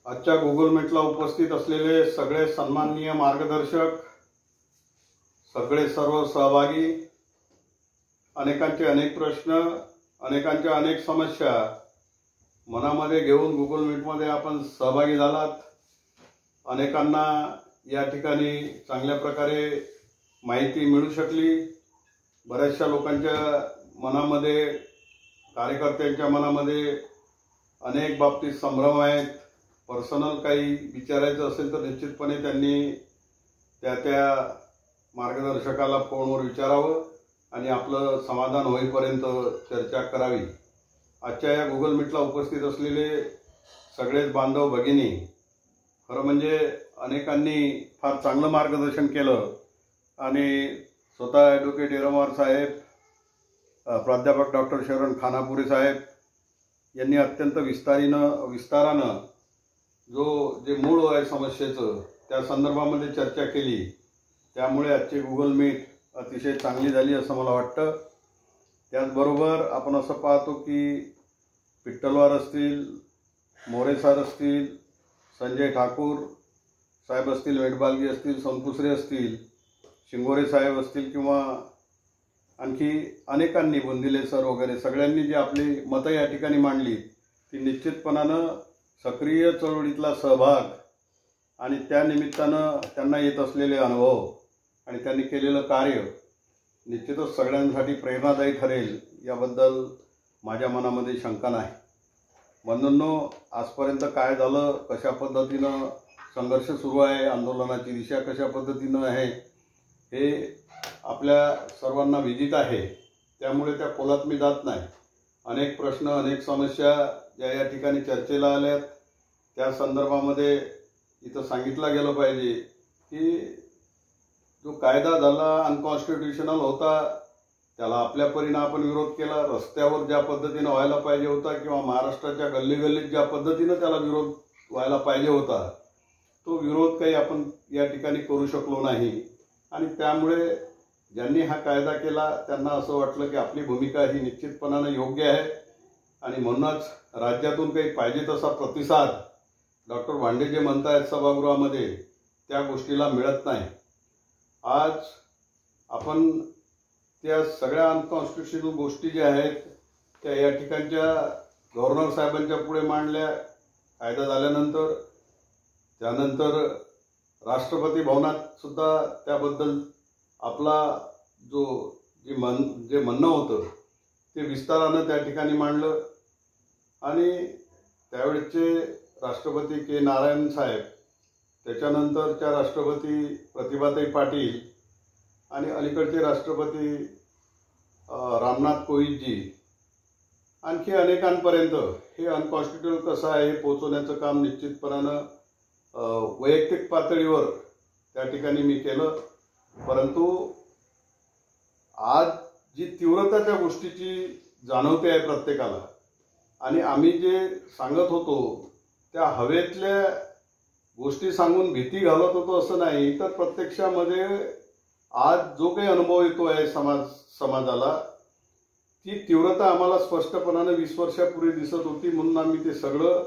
आजच्या गुगल मीटला उपस्थित असलेले सगळे सन्माननीय मार्गदर्शक, सगळे सर्व सहभागी, अनेकांचे अनेक प्रश्न, अनेकांच्या अनेक समस्या मनामध्ये घेऊन गुगल मीटमध्ये आपण सहभागी झालात। अनेकांना या ठिकाणी चांगल्या प्रकारे माहिती मिळू शकली। बऱ्याचशा लोकांच्या मनामध्ये, कार्यकर्त्यांच्या मनामध्ये अनेक बाबतीत संभ्रम आहेत। पर्सनल काही विचारायचं असेल तर निश्चितपणे त्यांनी त्या मार्गदर्शकाला फोनवर विचारावं आणि आपलं समाधान होईपर्यंत चर्चा करावी। आजच्या या गुगल मीटला उपस्थित असलेले सगळेच बांधव भगिनी, खरं म्हणजे अनेकांनी फार चांगलं मार्गदर्शन केलं आणि स्वतः ॲडव्होकेट एरमवार साहेब, प्राध्यापक डॉक्टर शरण खानापुरे साहेब यांनी अत्यंत विस्तारानं जे मूळ आहे समस्येचं त्या संदर्भामध्ये चर्चा केली। त्यामुळे आजचे गुगल मीट अतिशय चांगली झाली असं मला वाटतं। त्याचबरोबर आपण असं पाहतो की पिट्टलवार असतील, मोरे सर असतील, संजय ठाकूर साहेब असतील, मेटबालगी असतील, सोनकुसरे असतील, शिंगोरे साहेब असतील किंवा आणखी अनेकांनी, बुंदिले सर वगैरे सगळ्यांनी जी आपली मतं या ठिकाणी मांडली ती निश्चितपणानं सक्रिय चळवळीतला सहभाग आणि त्या निमित्तानं त्यांना येत असलेले अनुभव आणि त्यांनी केलेलं कार्य निश्चितच सगळ्यांसाठी प्रेरणादायी ठरेल याबद्दल माझ्या मनामध्ये शंका नाही। बंधूंनो, आजपर्यंत काय झालं, कशा पद्धतीनं संघर्ष सुरू आहे, आंदोलनाची दिशा कशा पद्धतीनं आहे हे आपल्या सर्वांना विदित आहे। त्यामुळे त्या खोलात मी जात नाही। अनेक प्रश्न, अनेक समस्या या ठिकाणी चर्चेला आल्यात त्या संदर्भामध्ये इथं सांगितलं गेलं पाहिजे की जो कायदा झाला अनकॉन्स्टिट्यूशनल होता त्याला आपल्या परीने आपण विरोध केला। रस्त्यावर ज्या पद्धतीनं व्हायला पाहिजे होता किंवा महाराष्ट्राच्या गल्लीगल्लीत ज्या पद्धतीनं त्याला विरोध व्हायला पाहिजे होता तो विरोध काही आपण या ठिकाणी करू शकलो नाही आणि त्यामुळे ज्यांनी हा कायदा केला त्यांना असं वाटलं की आपली भूमिका ही निश्चितपणाने योग्य आहे आणि म्हणूनच राज्यातून काही पाहिजे तसा प्रतिसाद डॉक्टर भांडे जे म्हणतायत सभागृहामध्ये त्या गोष्टीला मिळत नाही। आज आपण त्या सगळ्या अनकॉन्स्टिट्यूशनल गोष्टी ज्या आहेत त्या या ठिकाणच्या गव्हर्नर साहेबांच्या पुढे मांडल्या कायदा झाल्यानंतर। त्यानंतर राष्ट्रपती भवनात सुद्धा त्याबद्दल आपला जे म्हणणं होतं ते विस्तारानं त्या ठिकाणी मांडलं आणि त्यावेळेचे राष्ट्रपती के नारायण साहेब, त्याच्यानंतरच्या राष्ट्रपती प्रतिभाताई पाटील आणि अलीकडचे राष्ट्रपती रामनाथ कोविंदजी आणखी अनेकांपर्यंत हे अनकॉन्स्टिट्यूशनल कसं आहे हे पोहोचवण्याचं काम निश्चितपणानं वैयक्तिक पातळीवर त्या ठिकाणी मी केलं। परंतु आज जी तीव्रता त्या गोष्टीची जाणवते आहे प्रत्येकाला आणि आम्ही जे सांगत होतो त्या हवेतल्या गोष्टी सांगून भीती घालत होतो असं नाही, तर प्रत्यक्षामध्ये आज जो काही अनुभव येतो आहे समाजाला ती तीव्रता आम्हाला स्पष्टपणाने 20 वर्षापूर्वी दिसत होती। म्हणून आम्ही ते सगळं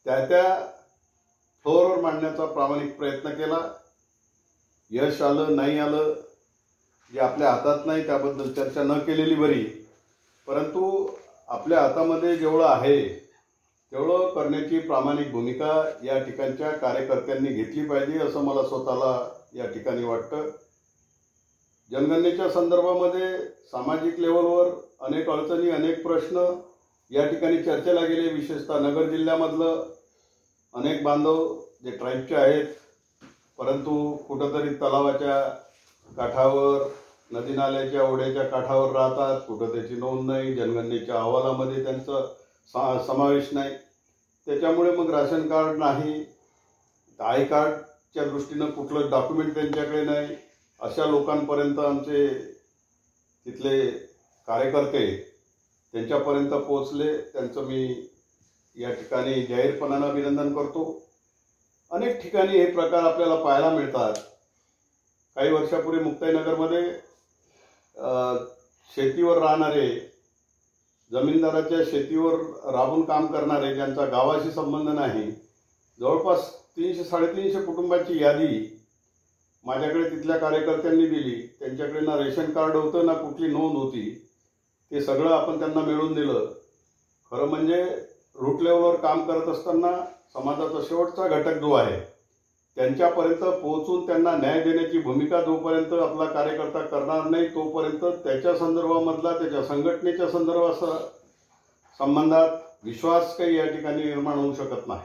त्या फ्लोअरवर मांडण्याचा प्रामाणिक प्रयत्न केला। यश आलं नाही आलं जे आपल्या हातात नाही त्याबद्दल चर्चा न केलेली बरी, परंतु आपल्या हातामध्ये जेवढं आहे तेवढं करण्याची प्रामाणिक भूमिका या ठिकाणच्या कार्यकर्त्यांनी घेतली पाहिजे असं मला स्वतःला या ठिकाणी वाटतं। जनगणनेच्या संदर्भामध्ये सामाजिक लेवलवर अनेक अडचणी, अनेक प्रश्न या ठिकाणी चर्चेला गेले। विशेषतः नगर जिल्ह्यामधलं अनेक बांधव जे ट्राईबचे आहेत परंतु कुठंतरी तलावाच्या काठावर, नदी नाल्याच्या ओढ्याच्या काठावर राहतात, कुठं त्याची नोंद नाही, जनगणनेच्या अहवालामध्ये त्यांचा समावेश नाही। त्याच्यामुळे मग राशन कार्ड नाही, आय कार्डच्या दृष्टीनं कुठलं डॉक्युमेंट त्यांच्याकडे नाही, अशा लोकांपर्यंत आमचे तिथले कार्यकर्ते त्यांच्यापर्यंत पोहोचले। त्यांचं मी या ठिकाणी जाहीरपणानं अभिनंदन करतो। अनेक ठिकाणी हे प्रकार आपल्याला पाहायला मिळतात। काही वर्षापूर्वी मुक्ताईनगरमध्ये शेतीवर राहणारे, जमीनदाराच्या शेतीवर राबून काम करणारे, ज्यांचा गावाशी संबंध नाही, जवळपास 300-350 कुटुंबाची यादी माझ्याकडे तिथल्या कार्यकर्त्यांनी दिली. त्यांच्याकडे ना रेशन कार्ड होतं ना कुठली नोंद होती. ते सगळं आपण त्यांना मिळवून दिलं. खरं म्हणजे रूट लेवलवर काम करत असताना समाजाचा शेवटचा घटक जो आहे त्यांच्यापर्यंत पोहोचून त्यांना न्याय देण्याची भूमिका जोपर्यंत आपला कार्यकर्ता करणार नाही तोपर्यंत त्याच्या संदर्भामधला त्याच्या संघटनेच्या संबंधात विश्वास काही या ठिकाणी निर्माण होऊ शकत नाही.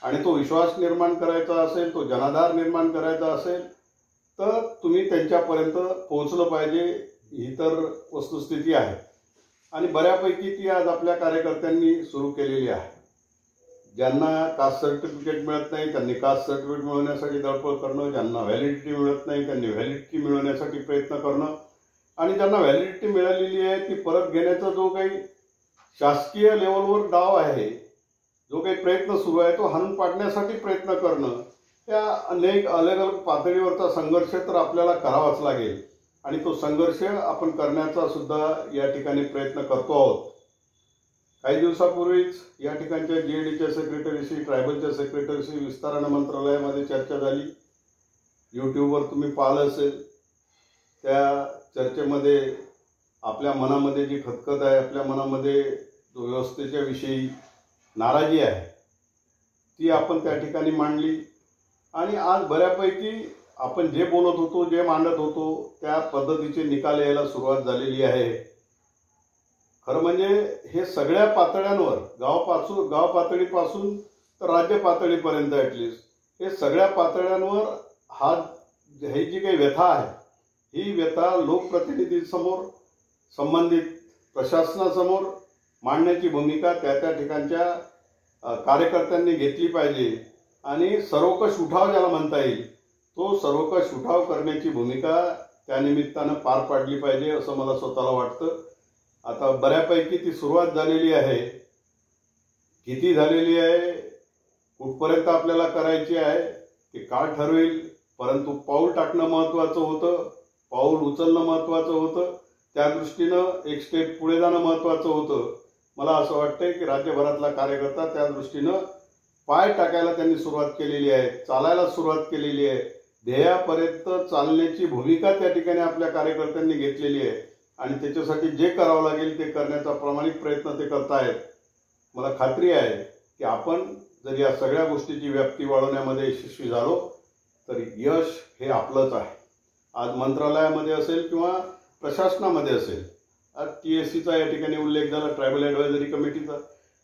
आणि तो विश्वास निर्माण करायचा असेल, तो जनाधार निर्माण करायचा असेल तर तुम्ही त्यांच्यापर्यंत पोहोचलं पाहिजे. ही तर वस्तुस्थिती आहे आणि बऱ्यापैकी ती आज आपल्या कार्यकर्त्यांनी सुरू केलेली आहे. ज्यांना कास्ट सर्टिफिकेट मिळत नाही त्यांनी कास्ट सर्टिफिकेट मिळवण्यासाठी धडपड करणं, ज्यांना व्हॅलिडिटी मिळत नाही त्यांनी व्हॅलिडिटी मिळवण्यासाठी प्रयत्न करणं आणि ज्यांना व्हॅलिडिटी मिळालेली आहे ती परत घेण्याचा जो काही शासकीय लेवलवर डाव आहे, जो काही प्रयत्न सुरू आहे तो हाणून पाडण्यासाठी प्रयत्न करणं, या अनेक अलग अलग पातळीवरचा संघर्ष तर आपल्याला करावाच लागेल आणि तो संघर्ष आपण करण्याचा सुद्धा या ठिकाणी प्रयत्न करतो आहोत. काही दिवसापूर्वीच या ठिकाणच्या GADच्या सेक्रेटरीशी, ट्रायबलच्या सेक्रेटरीशी विस्तारण मंत्रालयामध्ये चर्चा झाली. यूट्यूबवर तुम्ही पाहिलं असेल. त्या चर्चेमध्ये आपल्या मनामध्ये जी खतखत आहे, आपल्या मनामध्ये जो व्यवस्थेच्या विषयी नाराजी आहे ती आपण त्या ठिकाणी मांडली आणि आज बऱ्यापैकी आपण जे बोलत होतो, जे मांडत होतो त्या पद्धतीचे निकाल यायला सुरुवात झालेली आहे. खरं म्हणजे हे सगळ्या पातळ्यांवर, गाव पातळीपासून तर राज्य पातळीपर्यंत ॲटलिस्ट हे सगळ्या पातळ्यांवर ही जी काही व्यथा आहे ही व्यथा लोकप्रतिनिधींसमोर, संबंधित प्रशासनासमोर मांडण्याची भूमिका त्या ठिकाणच्या कार्यकर्त्यांनी घेतली पाहिजे आणि सर्वकष उठाव ज्याला म्हणता येईल तो सर्वकष उठाव करण्याची भूमिका त्या निमित्तानं पार पाडली पाहिजे असं मला स्वतःला वाटतं. आता बऱ्यापैकी ती सुरुवात झालेली आहे. किती झालेली आहे, कुठपर्यंत आपल्याला करायची आहे ते काळ ठरवेल, परंतु पाऊल टाकणं महत्त्वाचं होतं, पाऊल उचलणं महत्त्वाचं होतं, त्या दृष्टीनं एक स्टेप पुढे जाणं महत्त्वाचं होतं. मला असं वाटतंय की राज्यभरातला कार्यकर्ता त्या दृष्टीनं पाय टाकायला त्यांनी सुरुवात केलेली आहे, चालायला सुरुवात केलेली आहे. ध्येयापर्यंत चालण्याची भूमिका त्या ठिकाणी आपल्या कार्यकर्त्यांनी घेतलेली आहे आणि त्याच्यासाठी जे करावं लागेल ते करण्याचा प्रामाणिक प्रयत्न ते करतायत. मला खात्री आहे की आपण जर या सगळ्या गोष्टीची व्याप्ती वाढवण्यामध्ये यशस्वी झालो तर यश हे आपलंच आहे. आज मंत्रालयामध्ये असेल किंवा प्रशासनामध्ये असेल, आज TSCचा या ठिकाणी उल्लेख झाला, ट्रायबल ॲडवायझरी कमिटीचा.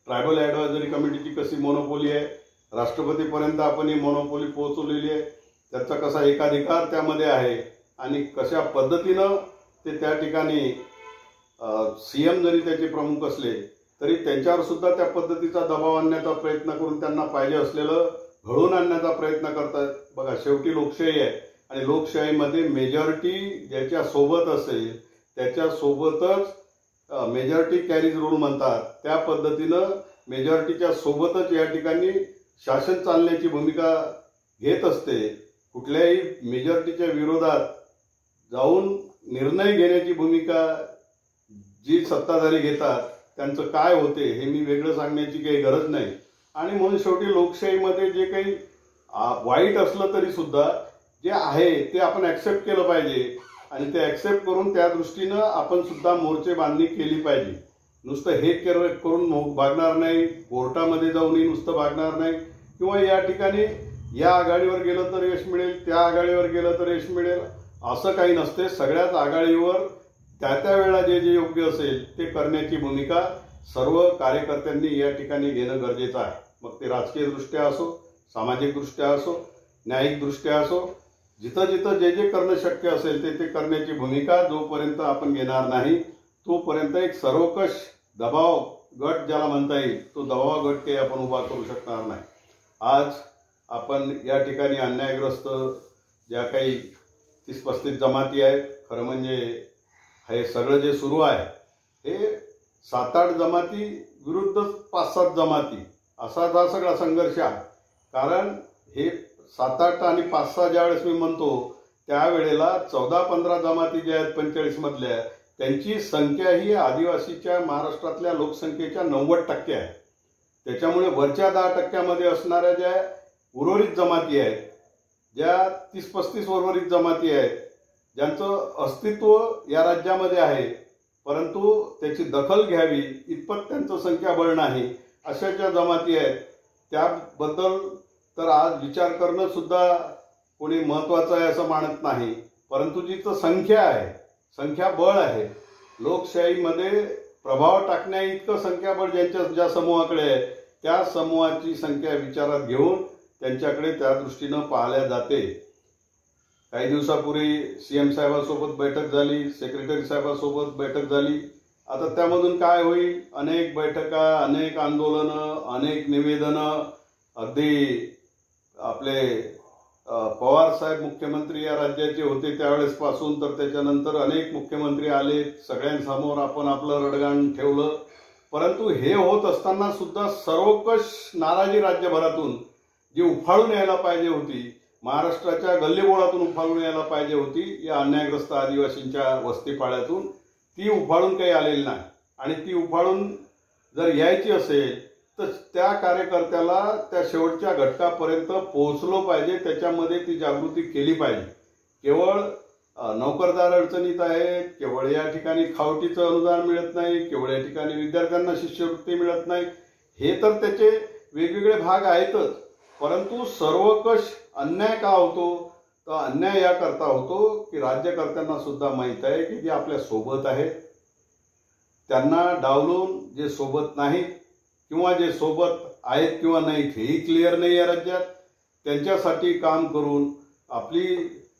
ट्रायबल ॲडवायझरी कमिटीची कशी मोनोपोली आहे, राष्ट्रपतीपर्यंत आपण ही मोनोपोली पोहोचवलेली आहे, त्याचा कसा एकाधिकार त्यामध्ये आहे आणि कशा पद्धतीनं ते त्या ठिकाणी CM जरी त्याचे प्रमुख असले तरी त्यांच्यावर सुद्धा त्या पद्धतीचा दबाव आणण्याचा प्रयत्न करून त्यांना पाहिजे असलेलं घडवून आणण्याचा प्रयत्न करतात. बघा, शेवटी लोकशाही आहे आणि लोकशाहीमध्ये मेजॉरिटी ज्याच्या सोबत असेल त्याच्यासोबतच मेजॉरिटी कॅरीज रूल म्हणतात, त्या पद्धतीनं मेजॉरिटीच्या सोबतच या ठिकाणी शासन चालण्याची भूमिका घेत असते. कुठल्याही मेजॉरिटीच्या विरोधात जाऊन निर्णय घेण्याची भूमिका जी सत्ताधारी घेतात त्यांचं काय होते हे मी वेगळं सांगण्याची काही गरज नाही. आणि म्हणून शेवटी लोकशाहीमध्ये जे काही वाईट असलं तरी सुद्धा जे आहे ते आपण ॲक्सेप्ट केलं पाहिजे आणि ते ॲक्सेप्ट करून त्या दृष्टीनं आपण सुद्धा मोर्चे बांधणी केली पाहिजे. नुसतं हे करून भागणार नाही, कोर्टामध्ये जाऊनही नुसतं भागणार नाही किंवा या ठिकाणी या आघाडीवर गेलं तर यश मिळेल, त्या आघाडीवर गेलं तर यश मिळेल असं काही नसते. सगळ्याच आघाडीवर त्या वेळेला जे जे योग्य असेल ते करण्याची भूमिका सर्व कार्यकर्त्यांनी या ठिकाणी घेणं गरजेचं आहे. मग ते राजकीय दृष्ट्या असो, सामाजिक दृष्ट्या असो, न्यायिक दृष्ट्या असो, जिथं जिथं जे जे करणं शक्य असेल ते करण्याची भूमिका जोपर्यंत आपण घेणार नाही तोपर्यंत एक सर्वकष दबाव गट ज्याला म्हणता येईल तो दबाव गट काही आपण उभा करू शकणार नाही. आज आपण या ठिकाणी अन्यायग्रस्त ज्या काही 30-35 जमाती आहेत, खरं म्हणजे हे सगळं जे सुरू आहे हे 7-8 जमाती विरुद्ध 5-7 जमाती असा हा सगळा संघर्ष आहे. कारण हे 7-8 आणि 5-6 ज्यावेळेस मी म्हणतो त्यावेळेला 14-15 जमाती ज्या आहेत 45 मधल्या त्यांची संख्या ही आदिवासीच्या महाराष्ट्रातल्या लोकसंख्येच्या 90% आहे. त्याच्यामुळे वरच्या 10% असणाऱ्या ज्या उर्वरित जमाती आहेत, ज्या 30-35 उर्वरित जमाती आहेत, ज्यांचं अस्तित्व या राज्यामध्ये आहे परंतु त्याची दखल घ्यावी इतपत त्यांचं संख्याबळ नाही, अशा ज्या जमाती आहेत त्याबद्दल तर आज विचार करणं सुद्धा कोणी महत्त्वाचं आहे असं मानत नाही. परंतु जिथं संख्या आहे, संख्याबळ आहे, लोकशाहीमध्ये प्रभाव टाकण्या इतकं संख्याबळ ज्या समूहाकडे आहे त्या समूहाची संख्या विचारात घेऊन त्यांच्याकडे त्या दृष्टीनं पाहिल्या जाते. काही दिवसापूर्वी सीएम साहेबांसोबत बैठक झाली, सेक्रेटरी साहेबांसोबत बैठक झाली. आता त्यामधून काय होईल? अनेक बैठका, अनेक आंदोलनं, अनेक निवेदनं. अगदी आपले पवार साहेब मुख्यमंत्री या राज्याचे होते त्यावेळेस पासून तर त्याच्यानंतर अनेक मुख्यमंत्री आले, सगळ्यांसमोर आपण आपलं रडगाण ठेवलं. परंतु हे होत असताना सुद्धा सर्वकष नाराजी राज्यभरातून जी उफाळून यायला पाहिजे होती, महाराष्ट्राच्या गल्लीबोळातून उफाळून यायला पाहिजे होती या अन्यायग्रस्त आदिवासींच्या वस्तीपाड्यातून, ती उफाळून काही आलेली नाही. आणि ती उफाळून जर यायची असेल तर त्या कार्यकर्त्याला त्या शेवटच्या घटकापर्यंत पोहोचलो पाहिजे, त्याच्यामध्ये ती जागृती केली पाहिजे. केवळ नोकरदार अडचणीत आहेत, केवळ या ठिकाणी खावटीचं अनुदान मिळत नाही, केवळ या ठिकाणी विद्यार्थ्यांना शिष्यवृत्ती मिळत नाही, हे तर त्याचे वेगवेगळे भाग आहेतच. परंतु सर्वकष अन्याय का होतो? तर अन्याय याकरता होतो की राज्यकर्त्यांना सुद्धा माहीत आहे की जे आपल्या सोबत आहेत त्यांना डावलून जे सोबत नाहीत किंवा जे सोबत आहेत किंवा नाहीत हेही क्लिअर नाही या राज्यात, त्यांच्यासाठी काम करून आपली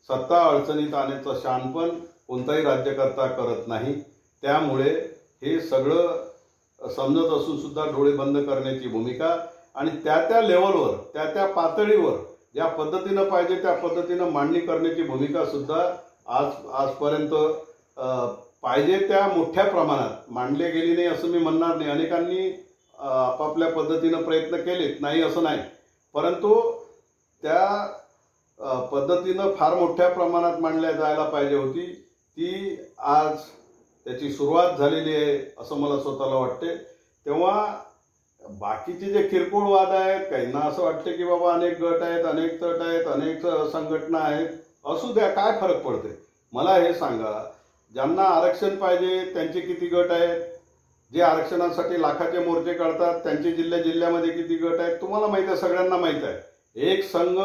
सत्ता अडचणीत आणण्याचं शहाणपण कोणताही राज्यकर्ता करत नाही. त्यामुळे हे सगळं समजत असून सुद्धा डोळे बंद करण्याची भूमिका आणि त्या लेवलवर, त्या पातळीवर ज्या पद्धतीनं पाहिजे त्या पद्धतीनं मांडणी करण्याची भूमिका सुद्धा आजपर्यंत पाहिजे त्या मोठ्या प्रमाणात मांडली गेली नाही असं मी म्हणणार नाही. अनेकांनी आपापल्या पद्धतीनं प्रयत्न केलेत, नाही असं नाही, परंतु त्या पद्धतीनं फार मोठ्या प्रमाणात मांडल्या जायला पाहिजे होती. ती आज त्याची सुरुवात झालेली आहे असं मला स्वतःला वाटते. तेव्हा बाकीचे जे किरकोळ वाद आहेत, काहींना असं वाटते की बाबा अनेक गट आहेत, अनेक तट आहेत, अनेक संघटना आहेत, असू द्या, काय फरक पडते? मला हे सांगा, ज्यांना आरक्षण पाहिजे त्यांचे किती गट आहेत? जे आरक्षणासाठी लाखाचे मोर्चे काढतात त्यांचे जिल्ह्यामध्ये किती गट आहेत? तुम्हाला माहित आहे, सगळ्यांना माहित आहे. एक संघ,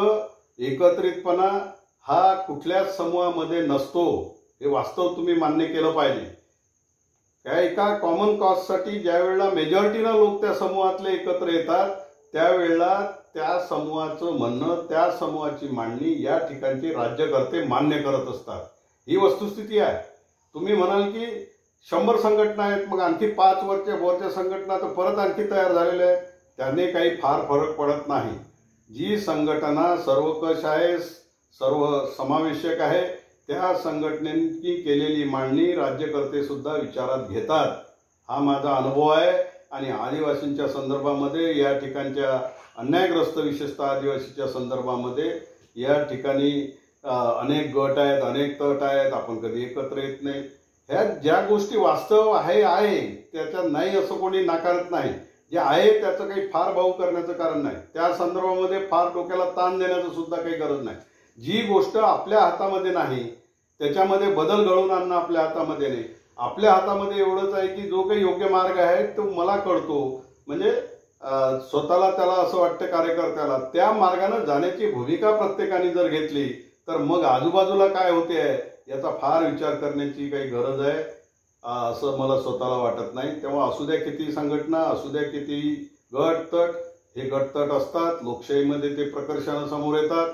एकत्रितपणा हा कुठल्याच समूहामध्ये नसतो, हे वास्तव तुम्ही मान्य केलं पाहिजे. त्या एका कॉमन कॉजसाठी ज्या वेळेला मेजॉरिटीनं लोक त्या समूहातले एकत्र येतात त्यावेळेला त्या समूहाचं म्हणणं, त्या समूहाची मांडणी या ठिकाणचे राज्यकर्ते मान्य करत असतात. ही वस्तुस्थिती आहे. तुम्ही म्हणाल की 100 संघटना आहेत, मग आणखी 5 वरच्या संघटना तर परत आणखी तयार झालेल्या आहेत, त्याने काही फार फरक पडत नाही. जी संघटना सर्वकष आहे, सर्व समावेशक आहे, त्या संघटनेची केलेली मांडणी राज्यकर्ते सुद्धा विचारात घेतात. हा माझा अनुभव आहे. आणि आदिवासींच्या संदर्भामध्ये, या ठिकाणच्या अन्यायग्रस्त विशेषतः आदिवासीच्या संदर्भामध्ये या ठिकाणी अनेक गट आहेत, अनेक तट आहेत, आपण कधी एकत्र येत नाही. ह्या ज्या गोष्टी वास्तव आहे त्याच्यात नाही असं कोणी नाकारत नाही. जे आहे त्याचं काही फार भाऊ करण्याचं कारण नाही, त्या संदर्भामध्ये फार डोक्याला ताण देण्याचं सुद्धा काही गरज नाही. जी गोष्ट आपल्या हातामध्ये नाही त्याच्यामध्ये बदल घडवून आणणं आपल्या हातामध्ये नाही. आपल्या हातामध्ये एवढंच आहे की जो काही योग्य मार्ग आहे तो मला कळतो, म्हणजे स्वतःला त्याला असं वाटतं कार्यकर्त्याला त्या मार्गाने जाण्याची भूमिका प्रत्येकाने जर घेतली तर मग आजूबाजूला काय होते याचा फार विचार करण्याची काही गरज आहे असं मला स्वतःला वाटत नाही. तेव्हा असू द्या किती संघटना, असू द्या किती गट तट, हे गट तट असतात. लोकशाहीमध्ये ते प्रकर्षानं समोर येतात.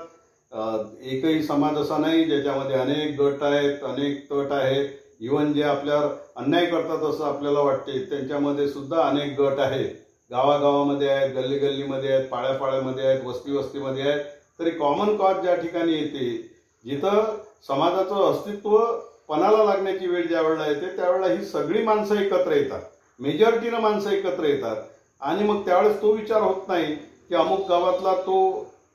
एकही समाज असा नाही ज्याच्यामध्ये अनेक गट आहेत, अनेक तट आहेत. इव्हन जे आपल्यावर अन्याय करतात असं आपल्याला वाटते त्यांच्यामध्ये सुद्धा अनेक गट आहेत. गावागावामध्ये आहेत, गल्लीगल्लीमध्ये आहेत, पाड्यापाड्यामध्ये आहेत, वस्तीमध्ये आहेत. तरी कॉमन कॉज ज्या ठिकाणी येते, जिथं समाजाचं अस्तित्व पणाला लागण्याची वेळ ज्या वेळेला येते त्यावेळेला ही सगळी माणसं एकत्र येतात, मेजॉरिटीनं माणसं एकत्र येतात. आणि मग त्यावेळेस तो विचार होत नाही की अमुक गावातला तो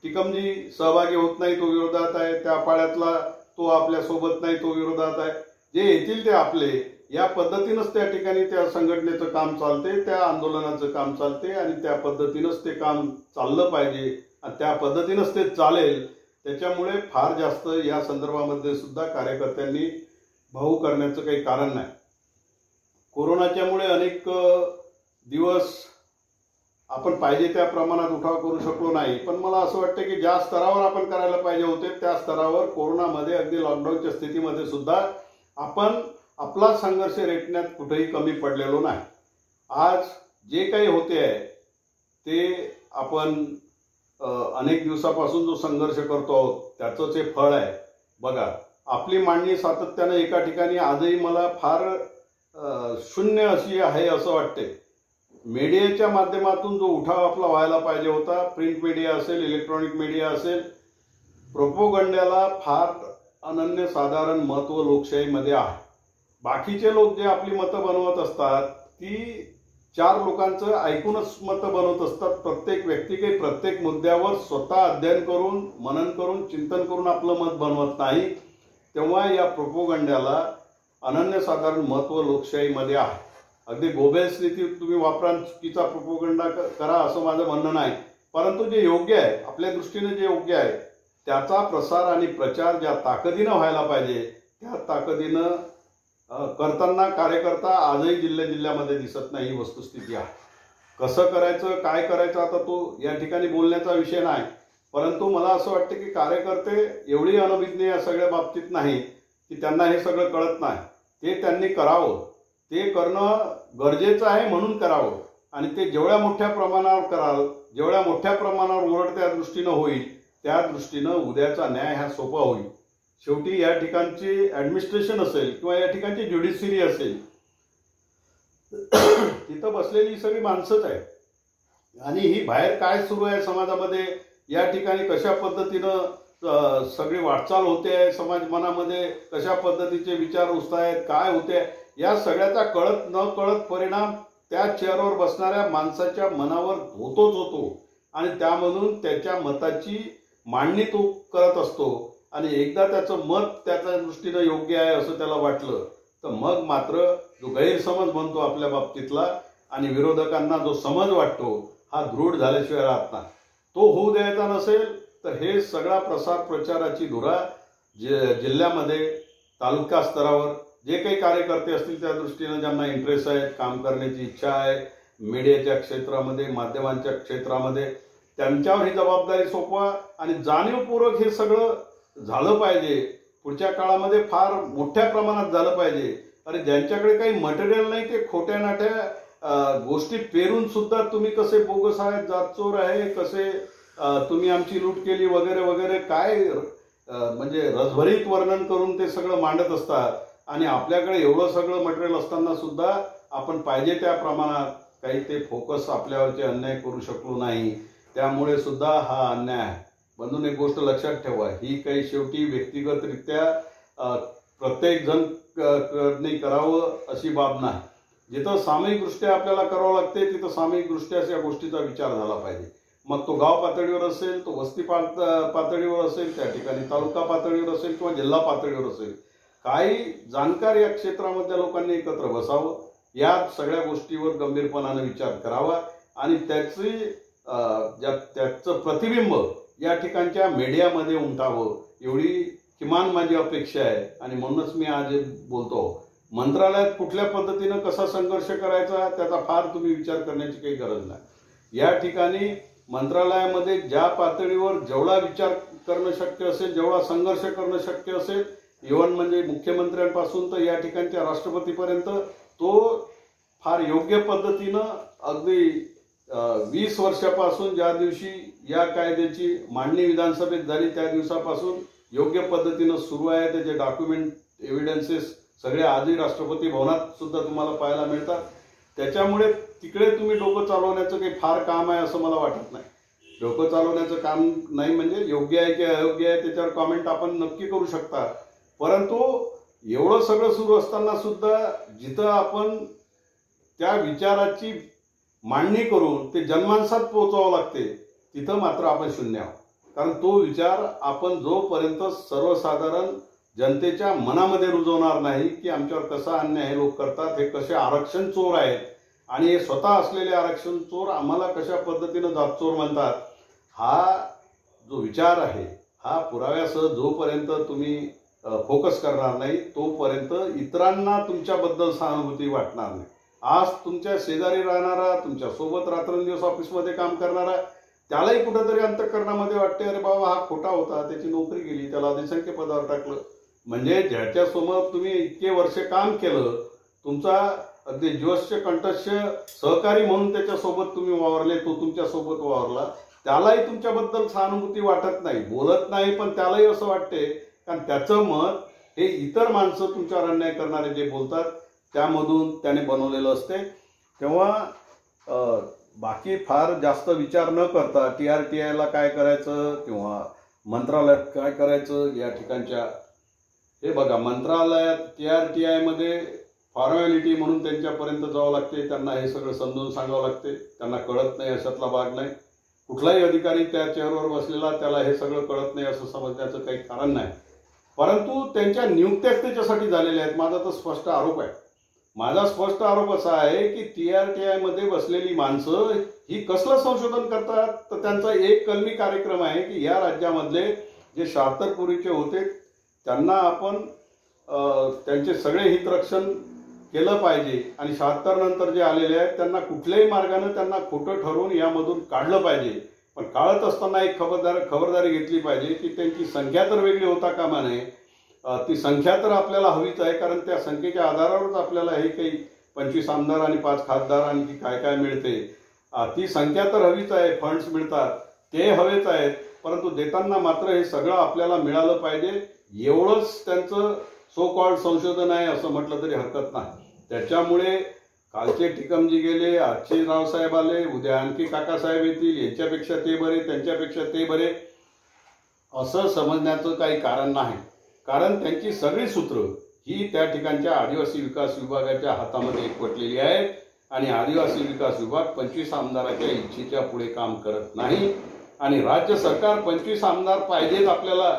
टिकमजी सहभागी होत नाही, तो विरोधात आहे, त्या पाड्यातला तो आपल्या सोबत नाही, तो विरोधात आहे. जे येतील ते आपले, या पद्धतीनंच त्या ठिकाणी त्या संघटनेचं काम चालते, त्या आंदोलनाचं काम चालते आणि त्या पद्धतीनंच ते काम चाललं पाहिजे आणि त्या पद्धतीनंच ते चालेल. त्याच्यामुळे फार जास्त या संदर्भामध्ये सुद्धा कार्यकर्त्यांनी भाऊ करण्याचं काही कारण नाही. कोरोनाच्यामुळे अनेक दिवस आपण पाहिजे त्या प्रमाणात उठाव करू शकलो नाही, पण मला असं वाटतं की ज्या स्तरावर आपण करायला पाहिजे होते त्या स्तरावर कोरोनामध्ये अगदी लॉकडाऊनच्या स्थितीमध्ये सुद्धा आपण आपला संघर्ष रेटण्यात कुठेही कमी पडलेलो नाही. आज जे काही होते आहे ते आपण अनेक दिवसापासून जो संघर्ष करतो आहोत त्याचंच हे फळ आहे. बघा, आपली मांडणी सातत्याने एका ठिकाणी आजही मला फार शून्य अशी आहे असं वाटते. मीडियाच्या माध्यमातून जो उठाव आपला व्हायला पाहिजे होता, प्रिंट मीडिया असेल, इलेक्ट्रॉनिक मीडिया असेल, प्रोपोगंड्याला फार अनन्यसाधारण महत्त्व लोकशाहीमध्ये आहे. बाकीचे लोक जे आपली मतं बनवत असतात ती चार लोकांचं ऐकूनच मतं बनवत असतात. प्रत्येक व्यक्ती काही प्रत्येक मुद्द्यावर स्वतः अध्ययन करून, मनन करून, चिंतन करून आपलं मत बनवत नाही. तेव्हा या प्रोपोगंड्याला अनन्यसाधारण महत्त्व लोकशाहीमध्ये आहे. अगदी बोबेल्स नीती तुम्ही वापरा, चुकीचा प्रोपोगंडा करा असं माझं म्हणणं नाही, परंतु जे योग्य आहे, आपल्या दृष्टीने जे योग्य आहे त्याचा प्रसार आणि प्रचार ज्या ताकदीनं व्हायला पाहिजे त्या ताकदीनं करताना कार्यकर्ता आजही जिल्ह्यामध्ये दिसत नाही. ही वस्तुस्थिती आहे. कसं करायचं, काय करायचं, आता तो या ठिकाणी बोलण्याचा विषय नाही, परंतु मला असं वाटतं की कार्यकर्ते एवढी अनभिज्ञ या सगळ्या बाबतीत नाही की त्यांना हे सगळं कळत नाही. ते त्यांनी करावं, ते करणं गरजेचं आहे म्हणून करावं आणि ते जेवढ्या मोठ्या प्रमाणावर कराल, जेवढ्या मोठ्या प्रमाणावर ओरड त्या दृष्टीनं होईल त्या दृष्टीनं उद्याचा न्याय हा सोपा होईल. शेवटी या ठिकाणची ऍडमिनिस्ट्रेशन असेल किंवा या ठिकाणची ज्युडिशियरी असेल, तिथं बसलेली सगळी माणसंच आहे आणि ही बाहेर काय सुरू आहे समाजामध्ये, या ठिकाणी कशा पद्धतीनं सगळी वाटचाल होते आहे, समाज मनामध्ये कशा पद्धतीचे विचार उठतायत, काय होते, या सगळ्याचा कळत न कळत परिणाम त्या चेअरवर बसणाऱ्या माणसाच्या मनावर होतो आणि त्यामधून त्याच्या मताची मांडणी तो करत असतो आणि एकदा त्याचं मत त्याच्या दृष्टीनं योग्य आहे असं त्याला वाटलं तर मग मात्र जो गैरसमज बनतो आपल्या बाबतीतला आणि विरोधकांना जो समज वाटतो हा दृढ झाल्याशिवाय राहत नाही. तो होऊ द्यायचा नसेल तर हे सगळा प्रसार प्रचाराची धुरा जिल्ह्यामध्ये, तालुका स्तरावर जे काही कार्यकर्ते असतील त्या दृष्टीनं ज्यांना इंटरेस्ट आहे, काम करण्याची इच्छा आहे, मीडियाच्या क्षेत्रामध्ये, माध्यमांच्या क्षेत्रामध्ये, त्यांच्यावर ही जबाबदारी सोपवा आणि जाणीवपूर्वक हे सगळं झालं पाहिजे. पुढच्या काळामध्ये फार मोठ्या प्रमाणात झालं पाहिजे. अरे ज्यांच्याकडे काही मटेरियल नाही ते खोट्या नाट्या गोष्टी पेरून सुद्धा तुम्ही कसे बोगस आहेत, जातचोर आहे, कसे तुम्ही आमची लूट केली वगैरे वगैरे काय म्हणजे रसभरीत वर्णन करून ते सगळं मांडत असतात आणि आपल्याकडे एवढं सगळं मटेरियल असताना सुद्धा आपण पाहिजे त्या प्रमाणात काही ते फोकस आपल्यावरचे अन्याय करू शकलो नाही. त्यामुळे सुद्धा हा अन्याय आहे. म्हणून एक गोष्ट लक्षात ठेवा, ही काही शेवटी व्यक्तिगतरित्या प्रत्येक जण करावं अशी बाब नाही. जिथं सामूहिकदृष्ट्या आपल्याला करावं लागते तिथं सामूहिकदृष्ट्या या गोष्टीचा विचार झाला पाहिजे. मग तो गाव पातळीवर असेल, तो वस्ती पातळीवर असेल, त्या ठिकाणी तालुका पातळीवर असेल किंवा जिल्हा पातळीवर असेल, काही जाणकार या क्षेत्रामधल्या लोकांनी एकत्र बसावं, या सगळ्या गोष्टीवर गंभीरपणाने विचार करावा आणि त्याचं प्रतिबिंब या ठिकाणच्या मीडियामध्ये उमटावं एवढी किमान माझी अपेक्षा आहे. आणि म्हणूनच मी आज बोलतो, मंत्रालयात कुठल्या पद्धतीनं कसा संघर्ष करायचा त्याचा फार तुम्ही विचार करण्याची काही गरज नाही. या ठिकाणी मंत्रालयामध्ये ज्या पातळीवर जेवढा विचार करणं शक्य असेल, जेवढा संघर्ष करणं शक्य असेल, इव्हन म्हणजे मुख्यमंत्र्यांपासून तर या ठिकाणच्या राष्ट्रपतीपर्यंत, तो फार योग्य पद्धतीनं अगदी 20 वर्षापासून ज्या दिवशी या कायद्याची मांडणी विधानसभेत झाली त्या दिवसापासून योग्य पद्धतीनं सुरू आहे. त्याचे डॉक्युमेंट, एव्हिडन्सेस सगळे आजही राष्ट्रपती भवनात सुद्धा तुम्हाला पाहायला मिळतात. त्याच्यामुळे तिकडे तुम्ही डोकं चालवण्याचं काही फार काम आहे असं मला वाटत नाही. डोकं चालवण्याचं काम नाही म्हणजे योग्य आहे की अयोग्य आहे त्याच्यावर कॉमेंट आपण नक्की करू शकता, परंतु एवढं सगळं सुरू असताना सुद्धा जिथं आपण त्या विचाराची मांडणी करून ते जनमानसात पोहोचावं लागते तिथं मात्र आपण शून्य आहोत. कारण तो विचार आपण जोपर्यंत सर्वसाधारण जनतेच्या मनामध्ये रुजवणार नाही की आमच्यावर कसा अन्याय हे लोक करतात, हे कसे आरक्षण चोर आहेत आणि हे स्वतः असलेले आरक्षण चोर आम्हाला कशा पद्धतीनं जातचोर म्हणतात, हा जो विचार आहे हा पुराव्यासह जोपर्यंत तुम्ही फोकस करणार नाही तोपर्यंत इतरांना तुमच्याबद्दल सहानुभूती वाटणार नाही. आज तुमच्या शेजारी राहणारा, तुमच्या सोबत रात्रंदिवस ऑफिसमध्ये काम करणारा, त्यालाही कुठेतरी अंतःकरणामध्ये वाटते अरे बाबा हा खोटा होता, त्याची नोकरी गेली, त्याला अधिसंख्य पदावर टाकलं. म्हणजे ज्याच्यासमोर तुम्ही इतके वर्ष काम केलं, तुमचा अगदी जीवस्य कंठस्य सहकारी म्हणून त्याच्यासोबत तुम्ही वावरले, तो तुमच्यासोबत वावरला, त्यालाही तुमच्याबद्दल सहानुभूती वाटत नाही, बोलत नाही, पण त्यालाही असं वाटते कारण त्याचं मत हे इतर माणसं तुमच्यावर अन्याय करणारे जे बोलतात त्यामधून त्याने बनवलेलं असते. तेव्हा बाकी फार जास्त विचार न करता TRTIला काय करायचं किंवा मंत्रालयात काय करायचं या ठिकाणच्या, हे बघा मंत्रालयात TRTIमध्ये फॉर्मॅलिटी म्हणून त्यांच्यापर्यंत जावं लागते, त्यांना हे सगळं समजून सांगावं लागते, त्यांना कळत नाही अशातला भाग नाही. कुठलाही अधिकारी त्या चेअरवर बसलेला त्याला हे सगळं कळत नाही असं समजण्याचं काही कारण नाही. परंतु त्यांच्या नियुक्त्याच त्याच्यासाठी झालेल्या आहेत. माझा तर स्पष्ट आरोप आहे. माझा स्पष्ट आरोप असा आहे की TRTIमध्ये बसलेली माणसं ही कसलं संशोधन करतात, तर त्यांचा एक कलमी कार्यक्रम आहे की या राज्यामधले जे 76 पूर्वीचे होते त्यांना आपण त्यांचे सगळे हितरक्षण केलं पाहिजे आणि 76 नंतर जे आलेले आहेत त्यांना कुठल्याही मार्गाने त्यांना खोटं ठरवून यामधून काढलं पाहिजे. पण काढत असताना एक खबरदारी घेतली पाहिजे की त्यांची संख्या तर वेगळी होता कामा नये. ती संख्या तर आपल्याला हवीच आहे, कारण त्या संख्येच्या आधारावरच आपल्याला हे काही 25 आमदार आणि 5 खासदार आणखी काय काय मिळते, ती संख्या तर हवीच आहे. फंड्स मिळतात ते हवेच आहेत, परंतु देताना मात्र हे सगळं आपल्याला मिळालं पाहिजे. एवढंच त्यांचं सो कॉल्ड संशोधन आहे असं म्हटलं तरी हरकत नाही. त्याच्यामुळे कालचे टिकमजी गेले, आजचे रावसाहेब आले, उद्या आणखी काकासाहेब येतील, यांच्यापेक्षा ते बरे, त्यांच्यापेक्षा ते बरे असं समजण्याचं काही कारण नाही. कारण त्यांची सगळी सूत्र ही त्या ठिकाणच्या आदिवासी विकास विभागाच्या हातामध्ये एकवटलेली आहेत आणि आदिवासी विकास विभाग 25 आमदाराच्या इच्छेच्या पुढे काम करत नाही. आणि राज्य सरकार 25 आमदार पाहिजेत आपल्याला,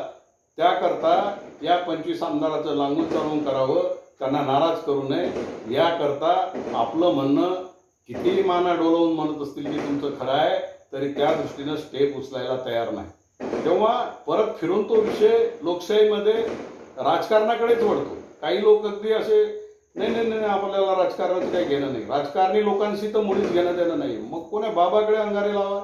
त्याकरता या 25 आमदाराचं लांगून चालवून करावं, त्यांना नाराज करू नये, याकरता आपलं म्हणणं कितीही माना डोलवून म्हणत असतील की तुमचं खरं आहे, तरी त्या दृष्टीनं स्टेप उचलायला तयार नाही. तेव्हा परत फिरून तो विषय लोकशाहीमध्ये राजकारणाकडेच वळतो. काही लोक अगदी असे नाही आपल्याला राजकारणाचं काही घेणं नाही, राजकारणी लोकांशी तर मुळीच घेणं देणं नाही, मग कोण्या बाबाकडे अंगारे लावा,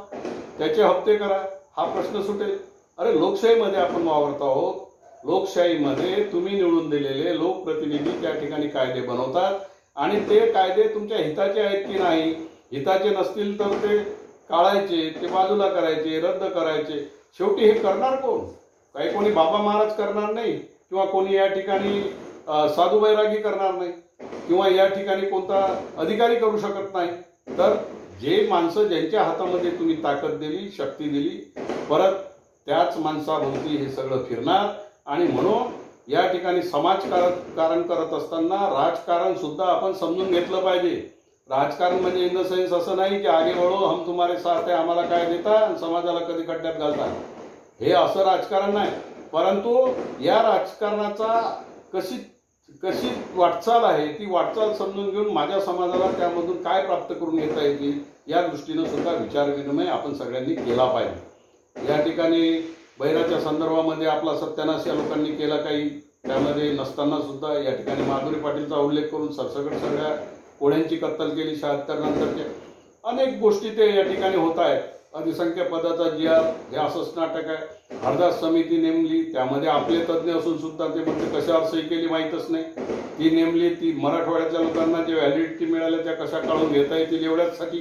त्याचे हप्ते करा, हा प्रश्न सुटेल. अरे लोकशाहीमध्ये आपण वावरत आहोत. लोकशाहीमध्ये तुम्ही निवडून दिलेले लोकप्रतिनिधी त्या ठिकाणी कायदे बनवतात आणि ते कायदे तुमच्या हिताचे आहेत की नाही, हिताचे नसतील तर ते काढायचे, ते बाजूला करायचे, रद्द करायचे. शेवटी हे करणार कोण? काही कोणी बाबा महाराज करणार नाही किंवा कोणी या ठिकाणी साधू बैरागी करणार नाही किंवा या ठिकाणी कोणता अधिकारी करू शकत नाही. तर जे माणसं ज्यांच्या हातामध्ये तुम्ही ताकद दिली, शक्ती दिली, परत त्याच माणसाभोवती हे सगळं फिरणार. आणि म्हणून या ठिकाणी समाजकारण करत असताना राजकारण सुद्धा आपण समजून घेतलं पाहिजे. राजकारण म्हणजे इन द सेन्स असं नाही की आगे वळो हम तुम्हारे साथ है, आम्हाला काय देता आणि समाजाला कधी खड्ड्यात घालता, हे असं राजकारण नाही. परंतु या राजकारणाचा कशी वाटचाल आहे ती वाटचाल समजून घेऊन माझ्या समाजाला त्यामधून काय प्राप्त करून घेता येतील या दृष्टीनं सुद्धा विचारविनिमय आपण सगळ्यांनी केला पाहिजे. या ठिकाणी बैराच्या संदर्भामध्ये आपला सत्यानाश या लोकांनी केला, काही त्यामध्ये नसताना सुद्धा या ठिकाणी माधुरी पाटीलचा उल्लेख करून सरसकट सगळ्या कोळ्यांची कत्तल केली 76 नंतरचे अनेक गोष्टी ते या ठिकाणी होत आहेत. अधिसंख्य पदाचा GR हे असंच नाटक आहे. हरदास समिती नेमली, त्यामध्ये आपले तज्ज्ञ असून सुद्धा ते म्हणजे कशावर सही केली माहीतच नाही. ती नेमली, ती मराठवाड्यातल्या लोकांना जे व्हॅलिडिटी मिळाल्या त्या कशा काढून घेता येतील एवढ्याचसाठी,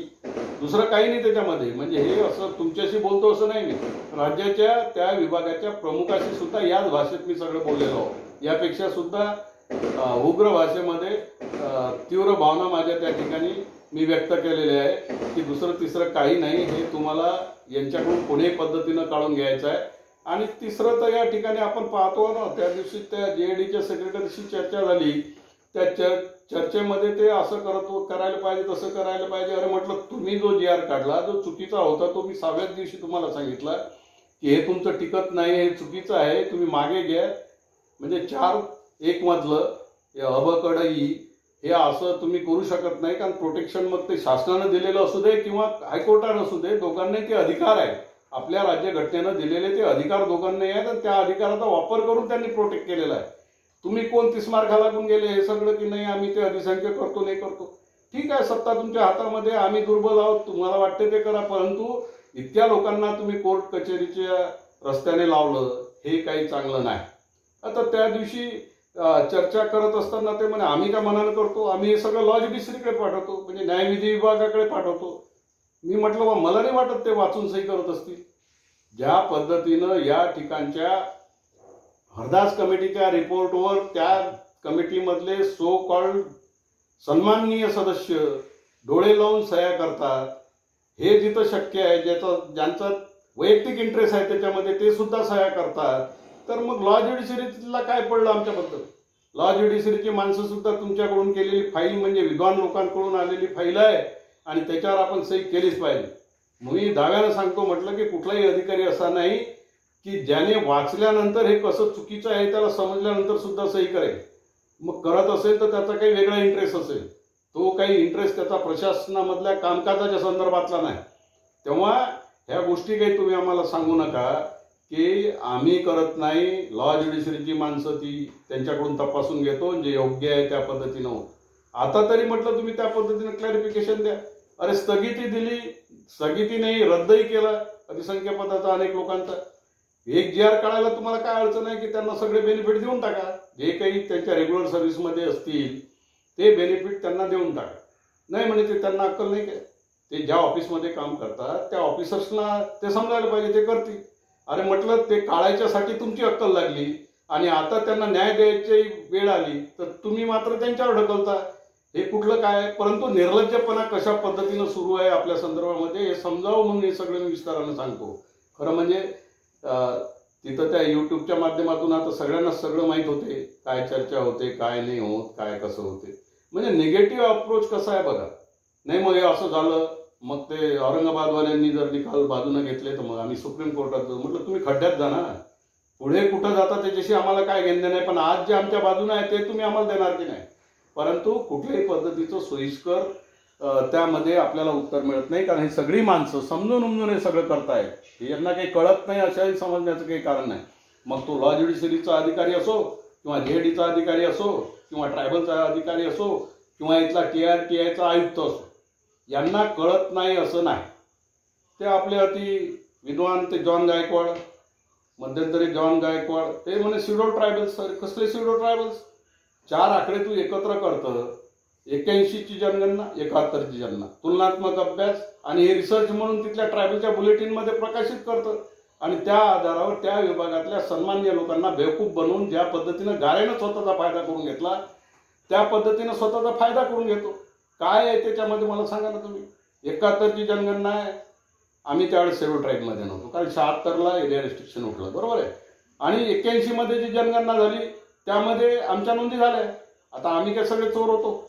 दुसरं काही नाही त्याच्यामध्ये. म्हणजे हे असं तुमच्याशी बोलतो असं नाही, मी राज्याच्या त्या विभागाच्या प्रमुखाशी सुद्धा याच भाषेत मी सगळं बोललेलो आहो. यापेक्षा सुद्धा उग्र भाषेमध्ये तीव्र भावना माझ्या त्या ठिकाणी मी व्यक्त केलेले आहे की दुसरं तिसरं काही नाही, हे तुम्हाला यांच्याकडून कोणीही पद्धतीनं काढून घ्यायचं आहे. आणि तिसरं तर या ठिकाणी आपण पाहतो ना, त्या दिवशी त्या JADच्या सेक्रेटरीशी चर्चा झाली, त्या चर्चेमध्ये ते असं करायला पाहिजे, तसं करायला पाहिजे. अरे म्हटलं तुम्ही जो GR काढला जो चुकीचा होता तो मी 6व्याच दिवशी तुम्हाला सांगितलं की हे तुमचं टिकत नाही, हे चुकीचं आहे, तुम्ही मागे घ्या. म्हणजे 4-1 मधलं हे अबकडई हे असं तुम्ही करू शकत नाही, कारण प्रोटेक्शन मग ते शासनानं दिलेलं असू दे किंवा हायकोर्टानं असू दे, दोघांनाही ते अधिकार आहे. आपल्या राज्यघटनेनं दिलेले ते अधिकार दोघांनाही आहेत आणि त्या अधिकाराचा वापर करून त्यांनी प्रोटेक्ट केलेला आहे. तुम्ही कोण तिस्मार लागून गेले हे सगळं की नाही आम्ही ते अधिसंख्य करतो नाही करतो, ठीक आहे, सत्ता तुमच्या हातामध्ये, आम्ही दुर्बल आहोत, तुम्हाला वाटते ते करा, परंतु इतक्या लोकांना तुम्ही कोर्ट कचेरीच्या रस्त्याने लावलं हे काही चांगलं नाही. आता त्या दिवशी चर्चा करत असताना ते म्हणे आम्ही का मनानं करतो, आम्ही हे सगळं लॉ ज्युडिशरीकडे पाठवतो, म्हणजे न्यायविधी विभागाकडे पाठवतो. मी म्हटलं बा मला नाही वाटत ते वाचून सही करत असतील. ज्या पद्धतीनं या ठिकाणच्या हरदास कमिटीच्या रिपोर्टवर त्या कमिटीमधले सो कॉल्ड सन्माननीय सदस्य डोळे लावून सह्या करतात, हे जिथं शक्य आहे, ज्यांचं वैयक्तिक इंटरेस्ट आहे त्याच्यामध्ये ते सुद्धा सह्या करतात, तर मग लॉ ज्युडिशरीला काय पडलं आमच्याबद्दल? लॉ ज्युडिशरीची माणसं सुद्धा तुमच्याकडून केलेली फाईल म्हणजे विद्वान लोकांकडून आलेली फाईल आहे आणि त्याच्यावर आपण सही केलीच पाहिजे. मी दाव्यानं सांगतो, म्हटलं की कुठलाही अधिकारी असा नाही की ज्याने वाचल्यानंतर हे कसं चुकीचं आहे त्याला समजल्यानंतर सुद्धा सही करेल. मग करत असेल तर त्याचा काही वेगळा इंटरेस्ट असेल, तो काही इंटरेस्ट त्याचा प्रशासनामधल्या कामकाजाच्या संदर्भातला नाही. तेव्हा ह्या गोष्टी काही तुम्ही आम्हाला सांगू नका की आम्ही करत नाही. लॉ ज्युडिशरीची माणसं ती त्यांच्याकडून तपासून घेतो, जे योग्य आहे त्या पद्धतीनं होत. आता तरी म्हटलं तुम्ही त्या पद्धतीनं क्लॅरिफिकेशन द्या. अरे स्थगिती दिली, स्थगिती नाही, रद्दही केला अधिसंख्य पदाचा अनेक लोकांचा. एक GR काढायला तुम्हाला काय अडचण आहे की त्यांना सगळे बेनिफिट देऊन टाका, जे काही त्यांच्या रेग्युलर सर्व्हिसमध्ये असतील ते बेनिफिट त्यांना देऊन टाका. नाही म्हणजे ते त्यांना अक्कल नाही काय, ते ज्या ऑफिसमध्ये काम करतात त्या ऑफिसर्सना ते समजायला पाहिजे, ते करतील. अरे म्हटलं ते काढायच्यासाठी तुमची अक्कल लागली आणि आता त्यांना न्याय द्यायची वेळ आली तर तुम्ही मात्र त्यांच्यावर ढकलता, हे कुठलं काय? परंतु निर्लज्जपणा कशा पद्धतीनं सुरू आहे आपल्या संदर्भामध्ये हे समजावं म्हणून हे सगळं मी विस्तारानं सांगतो. खरं म्हणजे तिथं त्या युट्यूबच्या माध्यमातून आता सगळ्यांना सगळं माहीत होते, काय चर्चा होते, काय नाही होत, काय कसं होते. म्हणजे निगेटिव्ह अप्रोच कसा आहे बघा. नाही मग हे असं झालं, मग ते औरंगाबादवाल्यांनी जर निकाल बाजूने घेतले तर मग आम्ही सुप्रीम कोर्टात जाऊ. म्हटलं तुम्ही खड्ड्यात जा ना, पुढे कुठं जाता त्याच्याशी आम्हाला काय घेणं नाही, पण आज जे आमच्या बाजूने आहे ते तुम्ही आम्हाला देणार की नाही. परंतु कुठल्याही पद्धतीचं सोयीस्कर त्यामध्ये आपल्याला उत्तर मिळत नाही, कारण ही सगळी माणसं समजून उमजून हे सगळं करतायत. यांना काही कळत नाही अशाही समजण्याचं काही कारण नाही. मग तो लॉ ज्युडिशरीचा अधिकारी असो किंवा JDचा अधिकारी असो किंवा ट्रायबलचा अधिकारी असो किंवा इथला TRTIचा आयुक्त असो, यांना कळत नाही असं नाही. ते आपले अति विद्वान ते जॉन गायकवाड, मध्यंतरी जॉन गायकवाड, ते म्हणे स्युडो ट्रायबल्स. कसले स्युडो ट्रायबल्स? 4 आकडे तू एकत्र करतं, 81ची जनगणना, 71ची जनगणना, तुलनात्मक अभ्यास आणि हे रिसर्च म्हणून तिथल्या ट्रायबलच्या बुलेटिनमध्ये प्रकाशित करतं आणि त्या आधारावर त्या विभागातल्या सन्माननीय लोकांना बेवकूफ बनवून ज्या पद्धतीनं गारेनं स्वतःचा फायदा करून घेतला त्या पद्धतीनं स्वतःचा फायदा करून घेतो. काय आहे त्याच्यामध्ये मला सांगा ना तुम्ही. 71ची जनगणना आहे, आम्ही त्यावेळेस शेड्यूल ट्राईबमध्ये नव्हतो, कारण 76ला एरिया रिस्ट्रिक्शन उठलं, बरोबर आहे. आणि 81मध्ये जी जनगणना झाली त्यामध्ये आमच्या नोंदी झाल्या. आता आम्ही काय सगळे चोर होतो?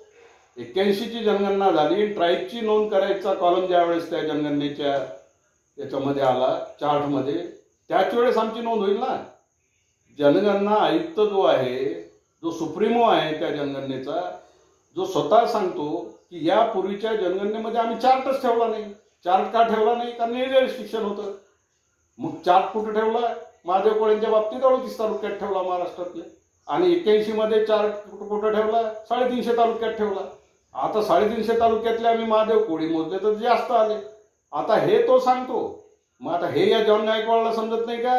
81ची जनगणना झाली, ट्राईबची नोंद करायचा कॉलम ज्या वेळेस त्या जनगणनेच्या याच्यामध्ये आला चार्टमध्ये, त्याच वेळेस आमची नोंद होईल ना. जनगणना आयुक्त जो आहे, जो सुप्रीमो आहे त्या जनगणनेचा, जो स्वतः सांगतो की या पूर्वीच्या जनगणनेमध्ये आम्ही चार्टच ठेवला नाही. चार्ट का ठेवला नाही? कारण एरिया रिस्ट्रिक्शन होतं. मग चार्ट कुठं ठेवला? महादेव कोळेंच्या बाबतीत 38 तालुक्यात ठेवला महाराष्ट्रातले. आणि 81मध्ये चार्ट कुठं ठेवला? 350 तालुक्यात ठेवला. आता 350 तालुक्यातले आम्ही महादेव कोळी मोजले तर जास्त आले. आता हे तो सांगतो. मग आता हे या जॉन गायकवाडला समजत नाही का?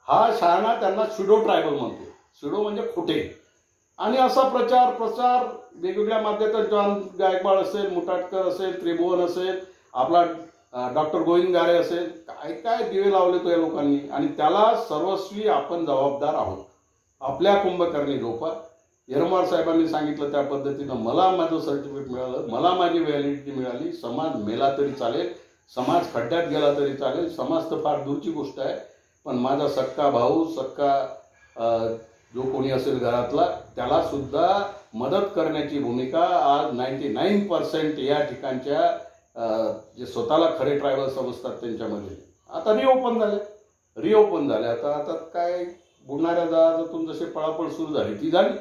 हा शहाणा त्यांना स्युडो ट्रायबल म्हणतो. स्युडो म्हणजे खोटे. आणि असा प्रचार वेगवेगळ्या माध्यमात जॉन गायकवाड असेल, मुटाटकर असेल, त्रिभुवन असेल, आपला डॉक्टर गोविंद गारे असेल, काय काय दिवे लावले तो या लोकांनी. आणि त्याला सर्वस्वी आपण जबाबदार आहोत. आपल्या कुंभकर्णी झोपा. यरमार साहेबांनी सांगितलं त्या पद्धतीनं मला माझं सर्टिफिकेट मिळालं, मला माझी व्हॅलिडिटी मिळाली. समाज मेला तरी चालेल, समाज खड्ड्यात गेला तरी चालेल, समाज तर फार दूरची गोष्ट आहे, पण माझा सक्का भाऊ, सक्का जो कोणी असेल घरातला, त्याला सुद्धा मदत करण्याची भूमिका आज 99% या ठिकाणच्या जे स्वतःला खरे ट्रायबल समजतात त्यांच्यामध्ये आता रिओपन झाले. आता काय बुडणाऱ्या जहाजातून जसे पळापळ सुरू झाली ती झाली.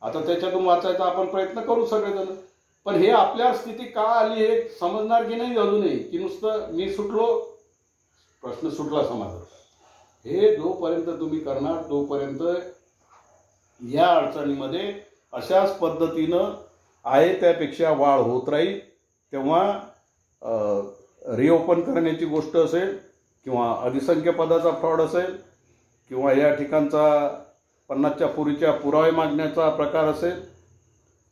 आता त्याच्यातून वाचायचा आपण प्रयत्न करू सगळेजण. पण हे आपल्या स्थिती का आली हे समजणार की नाही अजूनही, की नुसतं मी सुटलो प्रश्न सुटला समाजाचा. हे जोपर्यंत तुम्ही करणार तोपर्यंत या अडचणीमध्ये अशाच पद्धतीनं आहे त्यापेक्षा वाढ होत राहील. तेव्हा रिओपन करण्याची गोष्ट असेल किंवा अधिसंख्य पदाचा फ्रॉड असेल किंवा या ठिकाणचा 50च्या पूर्वीच्या पुरावे मागण्याचा प्रकार असेल,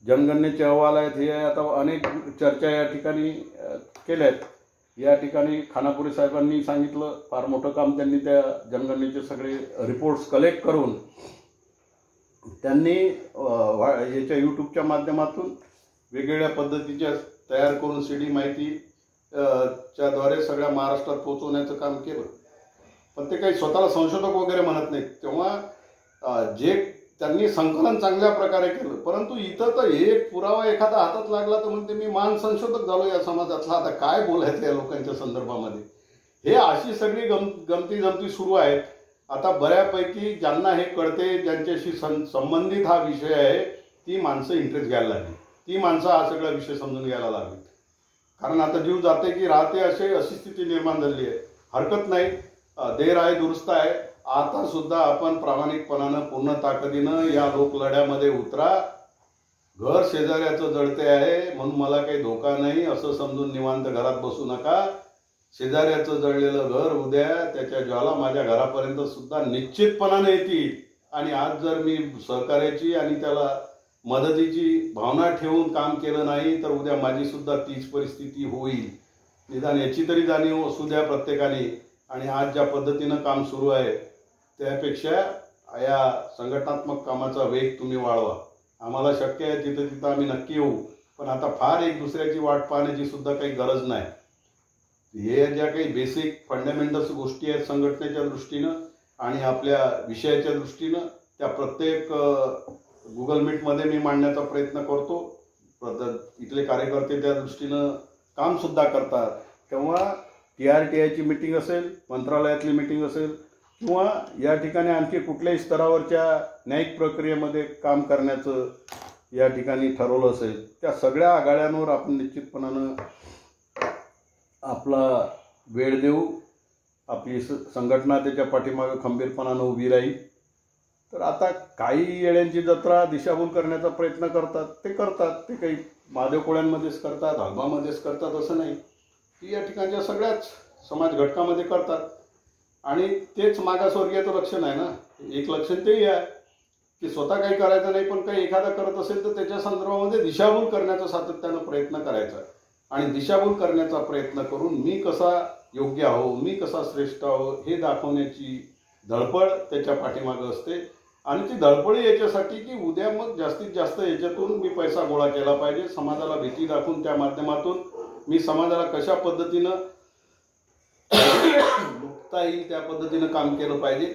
जनगणनेचे अहवाल आहेत, हे आता अनेक चर्चा या ठिकाणी केल्या आहेत. या ठिकाणी खानापुरे साहेबांनी सांगितलं, फार मोठं काम त्यांनी त्या जनगणनेचे सगळे रिपोर्ट्स कलेक्ट करून त्यांनी याच्या यूट्यूबच्या माध्यमातून वेगवेगळ्या पद्धतीच्या तयार करून CD माहिती च्याद्वारे सगळ्या महाराष्ट्रात पोहोचवण्याचं काम केलं. पण ते काही स्वतःला संशोधक वगैरे म्हणत नाहीत. तेव्हा जे त्यांनी संकलन चांगल्या प्रकारे केलं. परंतु इथं तर एक पुरावा एखादा हातात लागला तर म्हणते मी मान संशोधक झालो या समाजातला. आता काय बोलायचं या लोकांच्या संदर्भामध्ये. हे अशी सगळी गमती जमती सुरू आहेत. आता बऱ्यापैकी ज्यांना हे कळते, ज्यांच्याशी संबंधित हा विषय आहे, ती माणसं इंटरेस्ट घ्यायला लागली. ती माणसं हा सगळा विषय समजून घ्यायला लागली. कारण आता जीव जाते की राहते अशी स्थिती निर्माण झाली आहे. हरकत नाही, देर आहे दुरुस्त आहे. आता सुद्धा आपण प्रामाणिकपणानं पूर्ण ताकदीनं या लोकलढ्यामध्ये उतरा. घर शेजाऱ्याचं जळते आहे म्हणून मला काही धोका नाही असं समजून निवांत घरात बसू नका. शेजाऱ्याचं जळलेलं घर उद्या त्याच्या ज्वाला माझ्या घरापर्यंत सुद्धा निश्चितपणाने येतील. आणि आज जर मी सहकार्याची आणि त्याला मदतीची भावना ठेवून काम केलं नाही तर उद्या माझी सुद्धा तीच परिस्थिती होईल. निदान याची तरी जाणीव असू द्या प्रत्येकाने. आणि आज ज्या पद्धतीनं काम सुरू आहे त्यापेक्षा या संघटनात्मक कामाचा वेग तुम्ही वाढवा. आम्हाला शक्य आहे तिथं तिथं आम्ही नक्की येऊ. पण आता फार एक दुसऱ्याची वाट पाहण्याची सुद्धा काही गरज नाही. हे ज्या काही बेसिक फंडामेंटल्स गोष्टी आहेत संघटनेच्या दृष्टीनं आणि आपल्या विषयाच्या दृष्टीनं त्या प्रत्येक गुगल मीटमध्ये मी मांडण्याचा प्रयत्न करतो. इथले कार्यकर्ते त्या दृष्टीनं काम सुद्धा करतात. तेव्हा TRTIची मीटिंग असेल, मंत्रालयातली मीटिंग असेल किंवा या ठिकाणी आणखी कुठल्याही स्तरावरच्या न्यायिक प्रक्रियेमध्ये काम करण्याचं या ठिकाणी ठरवलं असेल, त्या सगळ्या आघाड्यांवर आपण निश्चितपणानं आपला वेळ देऊ. आपली संघटना त्याच्या पाठीमागे खंबीरपणानं उभी राहील. तर आता काही येड्यांची जत्रा दिशाभूल करण्याचा प्रयत्न करतात, ते करतात. ते काही महादेव कोळ्यांमध्येच करतात, हलमामध्येच करतात असं नाही. ती या ठिकाणच्या सगळ्याच समाज घटकामध्ये करतात. आणि तेच मागासवर्गीयाचं लक्षण आहे ना. एक लक्षण तेही आहे की स्वतः काही करायचं नाही, पण काही एखादा करत असेल तर त्याच्या संदर्भामध्ये दिशाभूल करण्याचा सातत्यानं प्रयत्न करायचा. आणि दिशाभूल करण्याचा प्रयत्न करून मी कसा योग्य आहो, मी कसा श्रेष्ठ आहो हे दाखवण्याची धडपड त्याच्या पाठीमागं असते. आणि ती धडपडी याच्यासाठी की उद्या मग जास्तीत जास्त याच्यातून मी पैसा गोळा केला पाहिजे. समाजाला भीती दाखवून त्या माध्यमातून मी समाजाला कशा पद्धतीनं लुटता येईल त्या पद्धतीनं काम केलं पाहिजे.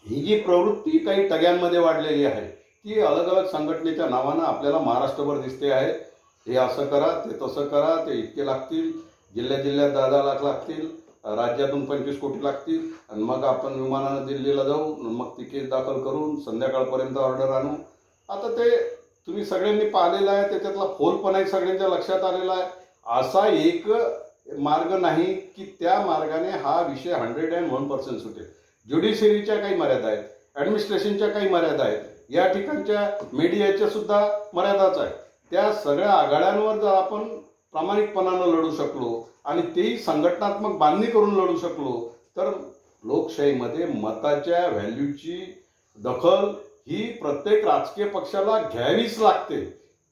ही जी प्रवृत्ती काही टग्यांमध्ये वाढलेली आहे ती अलग अलग संघटनेच्या नावानं आपल्याला महाराष्ट्रभर दिसते आहे. हे असं करा, ते तसं करा, ते इतके लागतील, जिल्ह्यात 10 लाख लागतील, राज्यातून 25 कोटी लागतील आणि मग आपण विमानानं दिल्लीला जाऊ, मग ती केस दाखल करून संध्याकाळपर्यंत ऑर्डर आणू. आता ते तुम्ही सगळ्यांनी पाहिलेलं आहे. त्याच्यातला फोलपणाही सगळ्यांच्या लक्षात आलेला आहे. असा एक मार्ग नाही की त्या मार्गाने हा विषय 101% सुटेल. ज्युडिशरीच्या काही मर्यादा आहेत, ॲडमिनिस्ट्रेशनच्या काही मर्यादा आहेत, या ठिकाणच्या मीडियाच्या सुद्धा मर्यादाच आहेत. त्या सगळ्या आघाड्यांवर जर आपण प्रामाणिकपणानं लढू शकलो आणि तेही संघटनात्मक बांधणी करून लढू शकलो तर लोकशाहीमध्ये मताच्या व्हॅल्यूची दखल ही प्रत्येक राजकीय पक्षाला घ्यावीच लागते.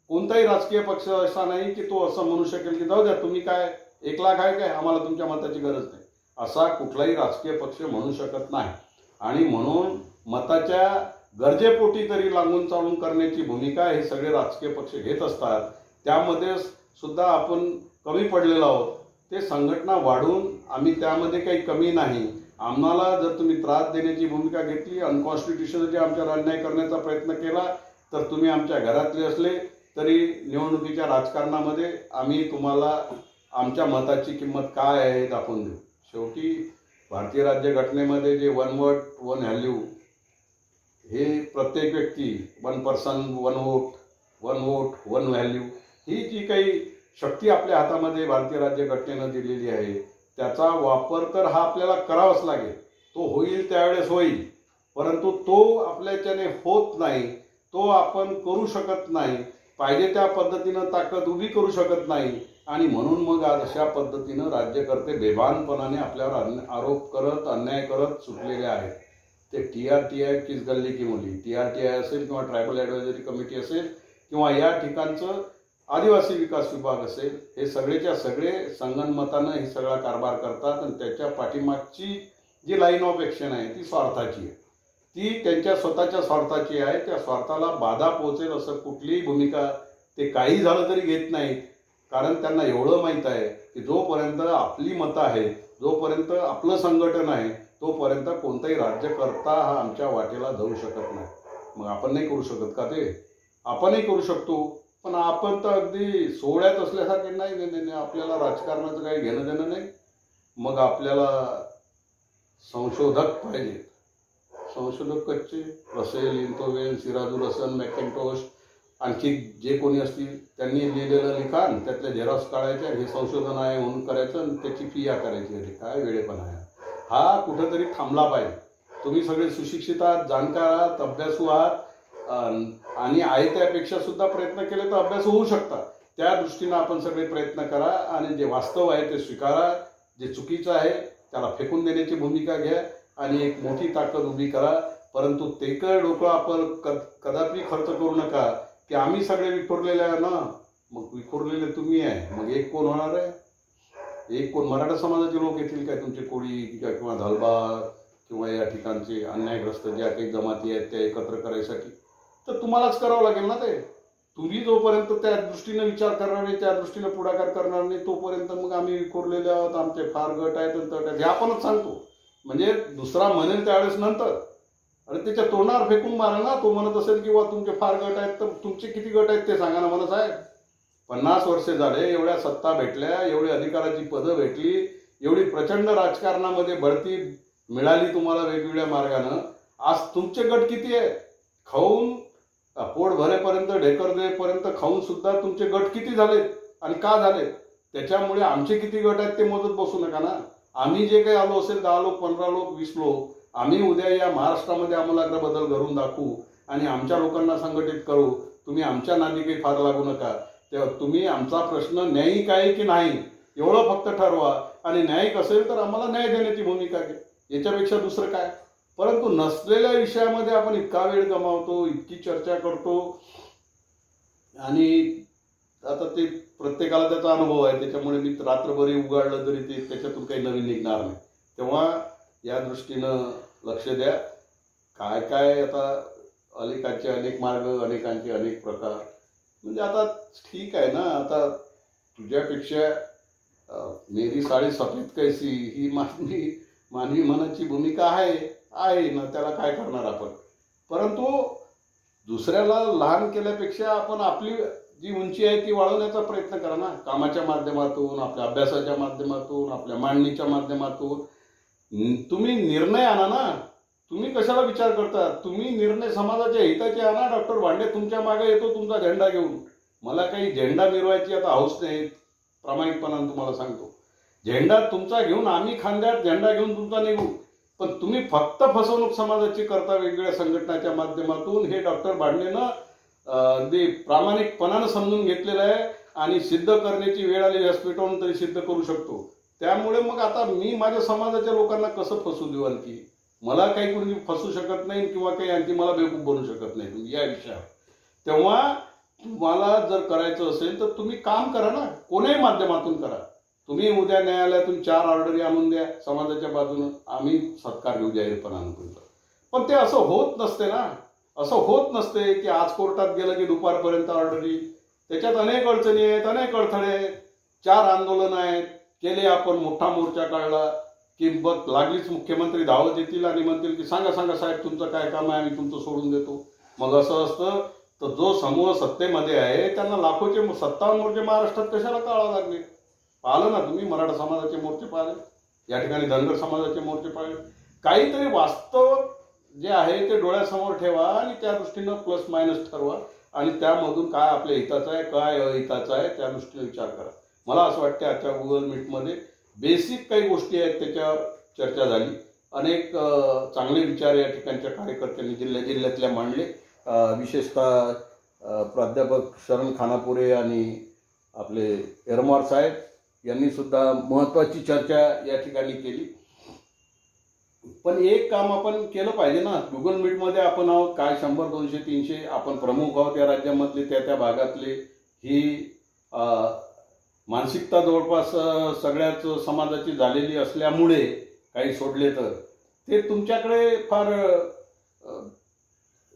कोणताही राजकीय पक्ष असा नाही की तो असं म्हणू शकेल की जाऊ द्या तुम्ही काय 1 लाख आहे काय, आम्हाला तुमच्या मताची गरज नाही. असा कुठलाही राजकीय पक्ष म्हणू शकत नाही. आणि म्हणून मताच्या गरजेपोटी तरी लागून चालून करण्याची भूमिका हे सगळे राजकीय पक्ष घेत असतात. त्यामध्ये सुद्धा आपण कमी पडलेलो आहोत. ते संघटना वाढून आम्ही त्यामध्ये काही कमी नाही. आम्हाला जर तुम्ही त्रास देण्याची भूमिका घेतली, अनकॉन्स्टिट्युशनल आमच्यावर अन्याय करण्याचा प्रयत्न केला तर तुम्ही आमच्या घरातले असले तरी निवडणुकीच्या राजकारणामध्ये आम्ही तुम्हाला आमच्या मताची किंमत काय आहे हे दाखवून देऊ. शेवटी भारतीय राज्यघटनेमध्ये जे 1 वोट 1 व्हॅल्यू हे प्रत्येक व्यक्ती 1 पर्सन 1 वोट 1 वोट 1 व्हॅल्यू ही जी काही शक्ती आपल्या हातामध्ये भारतीय राज्यघटनेनं दिलेली आहे त्याचा वापर तर हा आपल्याला करावाच लागेल. तो होईल त्यावेळेस होईल, परंतु तो आपल्याच्याने होत नाही, तो आपण करू शकत नाही, पाहिजे त्या पद्धतीनं ताकद उभी करू शकत नाही. आणि म्हणून मग आज अशा पद्धतीनं राज्यकर्ते बेभानपणाने आपल्यावर आरोप करत अन्याय करत सुटलेले आहेत. ते TRTI किस गल्ली की मुली, TRTI असेल किंवा ट्रायबल ॲडवायझरी कमिटी असेल किंवा या ठिकाणचं आदिवासी विकास विभाग असेल, हे सगळेच्या सगळे संगनमतानं हे सगळा कारभार करतात. आणि त्याच्या पाठीमागची जी लाईन ऑफ ॲक्शन आहे ती स्वार्थाची आहे, ती त्यांच्या स्वतःच्या स्वार्थाची आहे. त्या स्वार्थाला बाधा पोहोचेल असं कुठलीही भूमिका ते काही झालं तरी घेत नाहीत. कारण त्यांना एवढं माहीत आहे की जोपर्यंत आपली मतं आहेत, जोपर्यंत आपलं संघटन आहे, तोपर्यंत कोणताही राज्यकर्ता हा आमच्या वाटेला जाऊ शकत नाही. मग आपण नाही करू शकत का? ते आपणही करू शकतो, पण आपण तर अगदी सोहळ्यात असल्यासारखे नाही. नाही नाही आपल्याला राजकारणाचं काही घेणं देणं नाही. मग आपल्याला संशोधक पाहिजे. संशोधक कच्चे रसेल, लिंथोवेन, सिराजुल हसन, मॅकिंटोश, आणखी जे कोणी असतील त्यांनी लिहिलेलं लिखाण त्यातले झेरॉक्स काढायचे, हे संशोधन आहे म्हणून करायचं आणि त्याची फिया करायची. अरे काय वेळेपणा आहे हा, कुठंतरी थांबला पाहिजे. तुम्ही सगळे सुशिक्षित आहात, जाणकार आहात, अभ्यासू आहात आणि आहे त्यापेक्षा सुद्धा प्रयत्न केले तर अभ्यास होऊ शकतात. त्या दृष्टीनं आपण सगळे प्रयत्न करा आणि जे वास्तव आहे ते स्वीकारा. जे चुकीचं आहे त्याला फेकून देण्याची भूमिका घ्या आणि एक मोठी ताकद उभी करा. परंतु तेकड डोकं आपण कदापि खर्च करू नका की आम्ही सगळे विखुरलेले आहे ना. मग विखुरलेले तुम्ही आहे, मग एक कोण होणार आहे? एक कोण? मराठा समाजाचे लोक येतील काय तुमचे? कोळी किंवा धलबार किंवा या ठिकाणचे अन्यायग्रस्त ज्या काही जमाती आहेत त्या एकत्र करायसाठी तर तुम्हालाच करावं लागेल ना. ते तुम्ही जोपर्यंत त्या दृष्टीनं विचार करणार नाही, त्या दृष्टीनं पुढाकार करणार नाही, तोपर्यंत मग आम्ही विखुरलेले आहोत, आमचे फार गट आहेत आणि तट आहेत हे आपणच सांगतो. म्हणजे दुसरा म्हणेल त्यावेळेस नंतर अरे त्याच्या तोंडावर फेकून मारा ना. तो म्हणत असेल किंवा तुमचे फार गट आहेत तर तुमचे किती गट आहेत ते सांगा ना मला साहेब. 50 वर्षे झाले, एवढ्या सत्ता भेटल्या, एवढी अधिकाराची पदं भेटली, एवढी प्रचंड राजकारणामध्ये बढती मिळाली तुम्हाला वेगवेगळ्या मार्गानं. आज तुमचे गट किती आहेत? खाऊन पोट भरेपर्यंत ढेकर देपर्यंत खाऊन सुद्धा तुमचे गट किती झालेत आणि का झालेत? त्याच्यामुळे आमचे किती गट आहेत ते मोजत बसू नका ना. आम्ही जे काही आलो असेल 10 लोक 15 लोक 20 लोक, आम्ही उद्या या महाराष्ट्रामध्ये आमूलाग्र बदल घडवून दाखवू आणि आमच्या लोकांना संघटित करू. तुम्ही आमच्या नादी काही फार लागू नका. तेव्हा तुम्ही आमचा प्रश्न न्यायिक आहे की नाही एवढं फक्त ठरवा आणि न्यायिक असेल तर आम्हाला न्याय देण्याची भूमिका घ्या. याच्यापेक्षा दुसरं काय? परंतु नसलेल्या विषयामध्ये आपण इतका वेळ गमावतो, इतकी चर्चा करतो आणि आता ते प्रत्येकाला त्याचा अनुभव आहे. त्याच्यामुळे मी रात्रभरी उगाडलं तरी ते त्याच्यातून काही नवीन निघणार नाही. तेव्हा या दृष्टीनं लक्ष द्या. काय काय आता अनेकांचे अनेक मार्ग, अनेकांचे अनेक प्रकार. म्हणजे आता ठीक आहे ना, आता तुझ्यापेक्षा मेरी साडी सफेद कैसी ही मानवी मनाची भूमिका आहे ना, त्याला काय करणार आपण. परंतु दुसऱ्याला लहान केल्यापेक्षा आपण आपली जी उंची आहे ती वाढवण्याचा प्रयत्न करा ना. कामाच्या माध्यमातून, आपल्या अभ्यासाच्या माध्यमातून, आपल्या मांडणीच्या माध्यमातून तुम्ही निर्णय आणा ना. तुम्ही कशाला विचार करता? तुम्ही निर्णय समाजाच्या हिताचे आणा. डॉक्टर भांडे तुमच्या मागे येतो तुमचा झेंडा घेऊन. मला काही झेंडा मिरवायची आता हौस नाही, प्रामाणिकपणाने तुम्हाला सांगतो. झेंडा तुमचा घेऊन आम्ही खांद्यात झेंडा घेऊन तुमचा निघू. पण तुम्ही फक्त फसवणूक समाजाची करता वेगवेगळ्या संघटनाच्या माध्यमातून. हे डॉक्टर भांडेनं अगदी प्रामाणिकपणानं समजून घेतलेलं आहे आणि सिद्ध करण्याची वेळ आली व्यासपीठावरून तरी सिद्ध करू शकतो. त्यामुळे मग आता मी माझ्या समाजाच्या लोकांना कसं फसू देऊ? आणखी मला काही कोणी फसू शकत नाही किंवा काही आणखी मला बेवकूफ बनवू शकत नाही तुम्ही या विषयावर. तेव्हा तुम्हाला जर करायचं असेल तर तुम्ही काम करा ना, कोण्याही माध्यमातून करा. तुम्ही उद्या न्यायालयातून 4 ऑर्डरी आणून द्या समाजाच्या बाजूनं, आम्ही सत्कार घेऊ जाहीरपणानं तुमचा. पण ते असं होत नसते ना. असं होत नसते की आज कोर्टात गेलं की दुपारपर्यंत ऑर्डरी. त्याच्यात अनेक अडचणी आहेत, अनेक अडथळे आहेत, 4 आंदोलन आहेत केले. आपण मोठा मोर्चा काढला की बघ लागलीच मुख्यमंत्री धावत येतील आणि म्हणतील की सांगा साहेब तुमचं काय काम आहे, आम्ही तुमचं सोडून देतो. मग असं असतं तर जो समूह सत्तेमध्ये आहे त्यांना लाखोचे 57 मोर्चे महाराष्ट्रात कशाला काढावे लागले? पाहिलं ना तुम्ही, मराठा समाजाचे मोर्चे पाहिले, या ठिकाणी धनगर समाजाचे मोर्चे पाहिले. काहीतरी वास्तव जे आहे ते डोळ्यासमोर ठेवा आणि त्या दृष्टीनं प्लस मायनस ठरवा आणि त्यामधून काय आपल्या हिताचं आहे काय अहिताचं आहे त्या दृष्टीने विचार करा. मला असं वाटतं आजच्या गुगल मीटमध्ये बेसिक काही गोष्टी आहेत त्याच्यावर चर्चा झाली. अनेक चांगले विचार या ठिकाणच्या कार्यकर्त्यांनी जिल्ह्यातल्या मांडले. विशेषतः प्राध्यापक शरण खानापुरे आणि आपले एरमार साहेब यांनी सुद्धा महत्त्वाची चर्चा या ठिकाणी केली. पण एक काम आपण केलं पाहिजे ना, गुगल मीटमध्ये आपण आहोत काय 100, 200, 300 आपण प्रमुख आहोत या राज्यामधले त्या भागातले. ही मानसिकता जवळपास सगळ्याच समाजाची झालेली असल्यामुळे काही सोडले तर ते तुमच्याकडे फार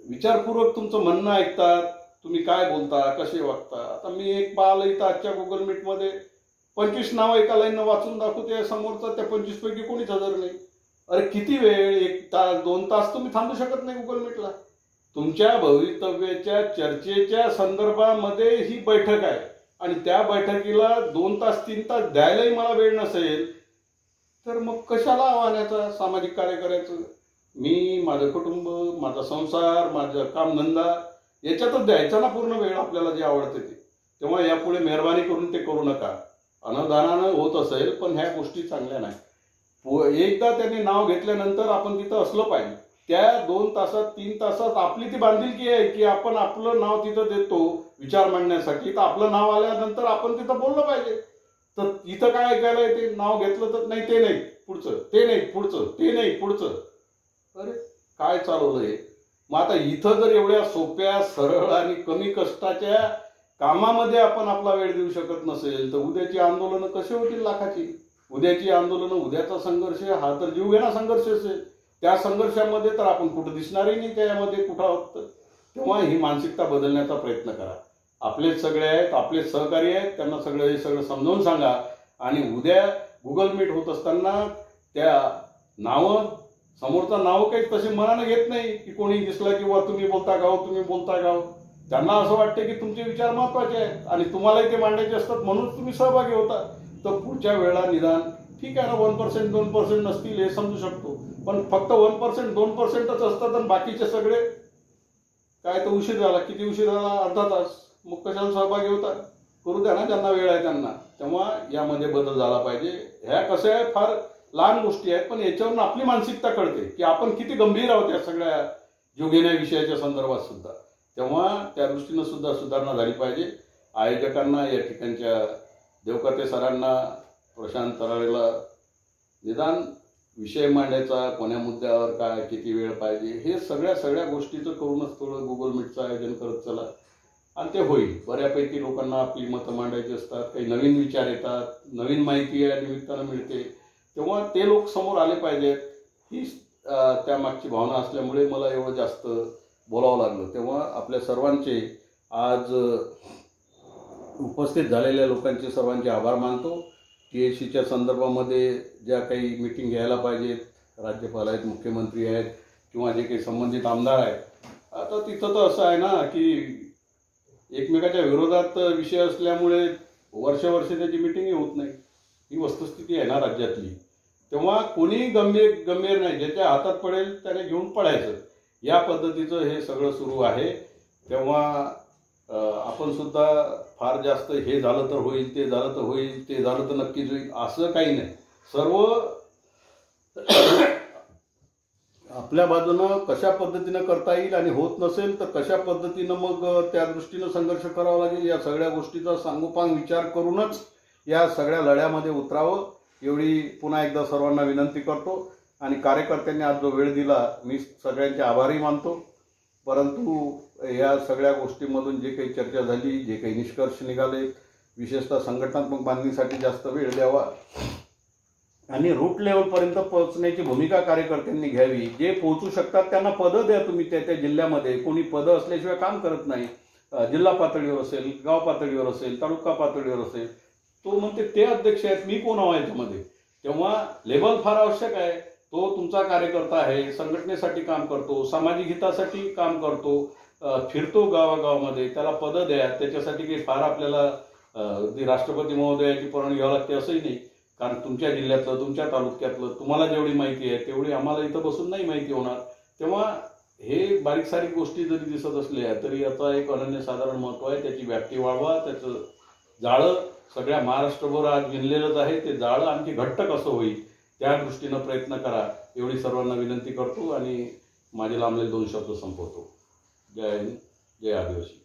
विचारपूर्वक तुमचं म्हणणं ऐकतात, तुम्ही काय बोलता कसे वागता. आता मी एक पाहिलं इथं आजच्या गुगल मीटमध्ये 25 नावं एका लाईननं वाचून दाखवते समोरचा, त्या 25 पैकी कोणीच हजर नाही. अरे किती वेळ, 1 तास 2 तास तुम्ही थांबू शकत नाही गुगल मीटला. तुमच्या भवितव्याच्या चर्चेच्या संदर्भामध्ये ही बैठक आहे आणि त्या बैठकीला 2 तास 3 तास द्यायलाही मला वेळ नसेल तर मग कशाला आव्हानाचा सामाजिक कार्य करायचं. मी माझं कुटुंब, माझा संसार, माझं कामधंदा याच्यातच द्यायचा ना पूर्ण वेळ आपल्याला जे आवडते ते. तेव्हा यापुढे मेहरबानी करून ते करू नका. अनादानानं होत असेल पण ह्या गोष्टी चांगल्या नाही. एकदा त्यांनी नाव घेतल्यानंतर आपण तिथं असलं पाहिजे. त्या 2 तासात 3 तासात आपली ती बांधिलकी आहे की आपण आपलं नाव तिथं देतो विचार मांडण्यासाठी, तर आपलं नाव आल्यानंतर आपण तिथं बोललं पाहिजे. तर इथं काय ऐकायला येते, नाव घेतलं तर नाही ते नाही पुढचं, ते नाही पुढचं, ते नाही पुढचं. अरे काय चालवलंय. मग आता इथं जर एवढ्या सोप्या सरळ आणि कमी कष्टाच्या कामामध्ये आपण आपला वेळ देऊ शकत नसेल तर उद्याची आंदोलनं कशी होतील लाखाची. उद्याची आंदोलनं, उद्याचा संघर्ष हा तर जीवघेणा संघर्ष असेल. त्या संघर्षामध्ये तर आपण कुठं दिसणारही नाही त्यामध्ये कुठं आहोत. तेव्हा ही मानसिकता बदलण्याचा प्रयत्न करा. आपलेच सगळे आहेत, आपले सहकारी आहेत, त्यांना सगळं समजावून सांगा. आणि उद्या गुगल मीट होत असताना त्या नावं, समोरचा नाव काही तसे मनानं घेत नाही की कोणी दिसलं किंवा तुम्ही बोलता गाव, तुम्ही बोलता गाव. त्यांना असं वाटतं की तुमचे विचार महत्वाचे आहेत आणि तुम्हालाही ते मांडायचे असतात म्हणून तुम्ही सहभागी होता. तर पुढच्या वेळा निदान ठीक आहे ना, 1%, 2% नसतील हे समजू शकतो, पण फक्त 1%, 2%च असतात आणि बाकीचे सगळे काय. तर उशीर झाला, किती उशीर झाला, अर्धा तास, मग कशाला सहभागी होता. करू द्या ना, ज्यांना वेळ आहे त्यांना. तेव्हा यामध्ये बदल झाला पाहिजे. ह्या कशा आहे, फार लहान गोष्टी आहेत पण याच्यावरून आपली मानसिकता कळते की आपण किती गंभीर आहोत या सगळ्या जीवघेण्या विषयाच्या संदर्भात सुद्धा. तेव्हा त्या दृष्टीनं सुद्धा सुधारणा झाली पाहिजे. आयोजकांना, या ठिकाणच्या देवकते सरांना, प्रशांत तराळेला निदान विषय मांडायचा, कोण्या मुद्द्यावर काय, किती वेळ पाहिजे, हे सगळ्या गोष्टीचं करूनच थोडं गुगल मीटचं आयोजन करत चला आणि ते होईल. बऱ्यापैकी लोकांना आपली मतं मांडायची असतात, काही नवीन विचार येतात, नवीन माहिती या निमित्तानं मिळते. तेव्हा ते लोक समोर आले पाहिजेत. ही त्यामागची भावना असल्यामुळे मला एवढं जास्त बोलावं लागलं. तेव्हा आपल्या सर्वांचे आज उपस्थित झालेल्या लोकांचे सर्वांचे आभार मानतो. TSCच्या संदर्भामध्ये ज्या काही मीटिंग घ्यायला पाहिजेत, राज्यपाल आहेत, मुख्यमंत्री आहेत किंवा जे काही संबंधित आमदार आहेत, आता तिथं तर असं आहे ना की एकमेकाच्या विरोधात विषय असल्यामुळे वर्ष त्याची मीटिंगही होत नाही. ही वस्तुस्थिती आहे ना राज्यातली. तेव्हा कोणी गंभीर नाही, ज्याच्या हातात पडेल त्याने घेऊन पडायचं, या पद्धतीचं हे सगळं सुरू आहे. तेव्हा आपण सुद्धा फार जास्त हे झालं तर होईल, ते झालं तर होईल, ते झालं तर नक्कीच होईल असं काही नाही. सर्व आपल्या बाजूनं कशा पद्धतीनं करता येईल आणि होत नसेल तर कशा पद्धतीनं मग त्या दृष्टीनं संघर्ष करावा लागेल, या सगळ्या गोष्टीचा सांगोपांग विचार करूनच या सगळ्या लढ्यामध्ये उतरावं, एवढी पुन्हा एकदा सर्वांना विनंती करतो. आणि कार्यकर्त्यांनी आज जो वेळ दिला, मी सगळ्यांचे आभारी मानतो. परंतु या सगळ्या गोष्टींमधून जे काही चर्चा झाली, जे काही निष्कर्ष निघाले, विशेषतः संघटनात्मक बांधणीसाठी जास्त वेळ द्यावा आणि रूट लेवलपर्यंत पोहोचण्याची भूमिका कार्यकर्त्यांनी घ्यावी. जे पोहोचू शकतात त्यांना पदं द्या तुम्ही त्या जिल्ह्यामध्ये. कोणी पदं असल्याशिवाय काम करत नाही. जिल्हा पातळीवर असेल, गाव पातळीवर असेल, तालुका पातळीवर असेल, तो म्हणते ते अध्यक्ष आहेत, मी कोण आहे याच्यामध्ये. तेव्हा लेबल फार आवश्यक आहे. तो तुमचा कार्यकर्ता आहे, संघटनेसाठी काम करतो, सामाजिक हितासाठी काम करतो, फिरतो गावागावामध्ये, त्याला पदं द्या. त्याच्यासाठी काही फार आपल्याला राष्ट्रपती महोदयाची परवानगी घ्यावी लागते असंही नाही. कारण तुमच्या जिल्ह्यातलं, तुमच्या तालुक्यातलं तुम्हाला जेवढी माहिती आहे तेवढी आम्हाला इथं बसून नाही माहिती होणार. तेव्हा हे बारीक सारीक गोष्टी जरी दिसत असल्या तरी याचा एक अनन्यसाधारण महत्व आहे. त्याची व्याप्ती वाढवा, त्याचं जाळं सगळ्या महाराष्ट्रभर आज विणलेलंच आहे. ते जाळं आणखी घट्ट कसं होईल त्या दृष्टीनं प्रयत्न करा एवढी सर्वांना विनंती करतो आणि माझे लांबलेले 2 शब्द संपवतो. जय हिंद, जय आदिवासी.